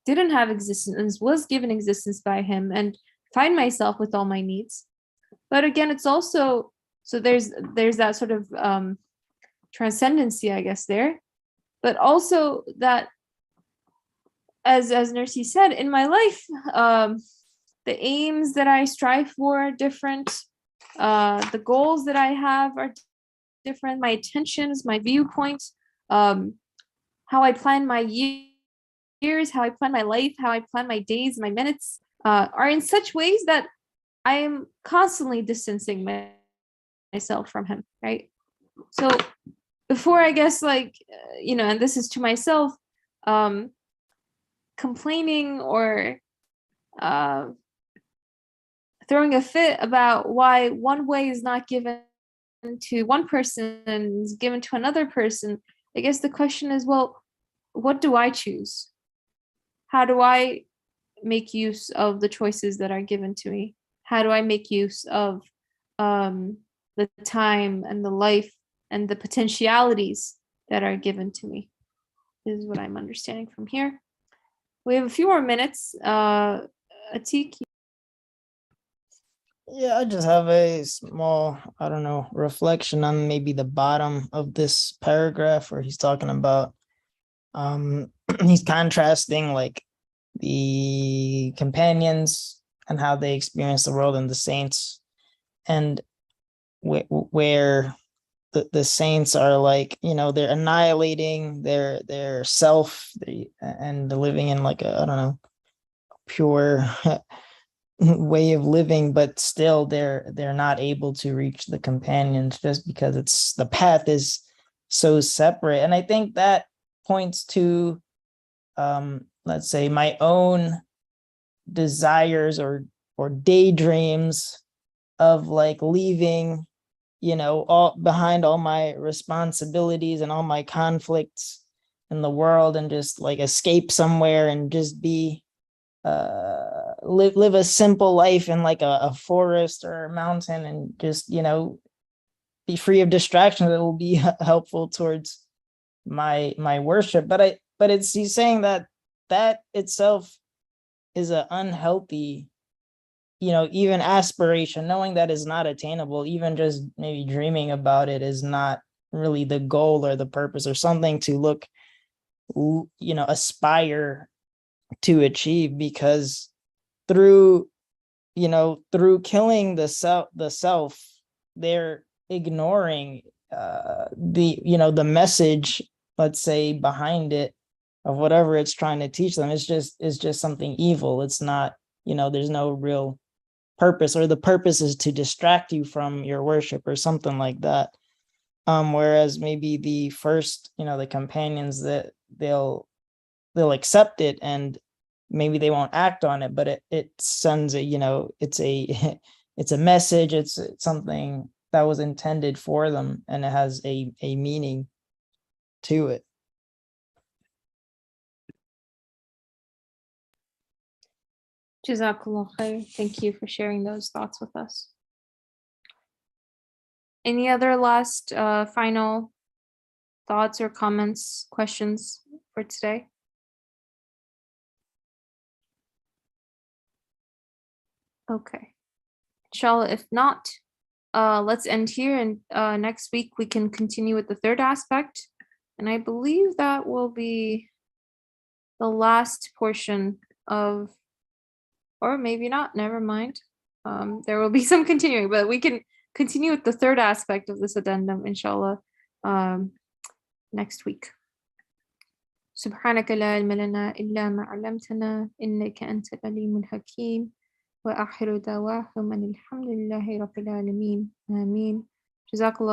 didn't have existence, was given existence by him, and find myself with all my needs. But again, it's also, so there's that sort of transcendency, I guess, there. But also that, as Nursi said, in my life, the aims that I strive for are different. The goals that I have are different. My intentions, my viewpoints, how I plan my years, how I plan my life, how I plan my days, my minutes, are in such ways that I am constantly distancing myself from him, right? So before, I guess, and this is to myself, complaining or throwing a fit about why one way is not given to one person and is given to another person, I guess the question is, well, what do I choose? How do I make use of the choices that are given to me? How do I make use of the time and the life and the potentialities that are given to me? This is what I'm understanding from here. We have a few more minutes. Atik. Yeah, I just have a small, reflection on maybe the bottom of this paragraph where he's talking about, he's contrasting like the companions and how they experience the world and the saints, and where the saints are like, they're annihilating their self, and living in like a, pure way of living, but still they're not able to reach the companions just because the path is so separate. And I think that points to let's say, my own desires or daydreams of like leaving, all behind all my responsibilities and all my conflicts in the world, and just like escape somewhere and just be live a simple life in like a forest or a mountain, and just be free of distractions that will be helpful towards my worship. But it's he's saying that itself is an unhealthy, even aspiration, knowing that is not attainable. Even just maybe dreaming about it is not really the goal or the purpose or something to look, aspire to achieve, because through killing the self, they're ignoring the message, let's say, behind it, of whatever it's trying to teach them. It's just something evil. It's not, there's no real purpose, or the purpose is to distract you from your worship or something like that. Whereas maybe the first, the companions, that they'll accept it, and maybe they won't act on it, but it sends a, it's a it's a message. It's something that was intended for them, and it has a meaning to it. Jazakallah khair. Thank you for sharing those thoughts with us. Any other last final thoughts or comments, questions for today? Okay. Inshallah, if not, let's end here, and next week we can continue with the third aspect. And I believe that will be the last portion of, or maybe not, never mind. There will be some continuing, but we can continue with the third aspect of this addendum, inshallah, next week. سبحانك لا علم لنا إلا ما علمتنا إنك أنت العليم الحكيم وآخر دعواهم أن الحمد لله رب العالمين آمين. جزاك الله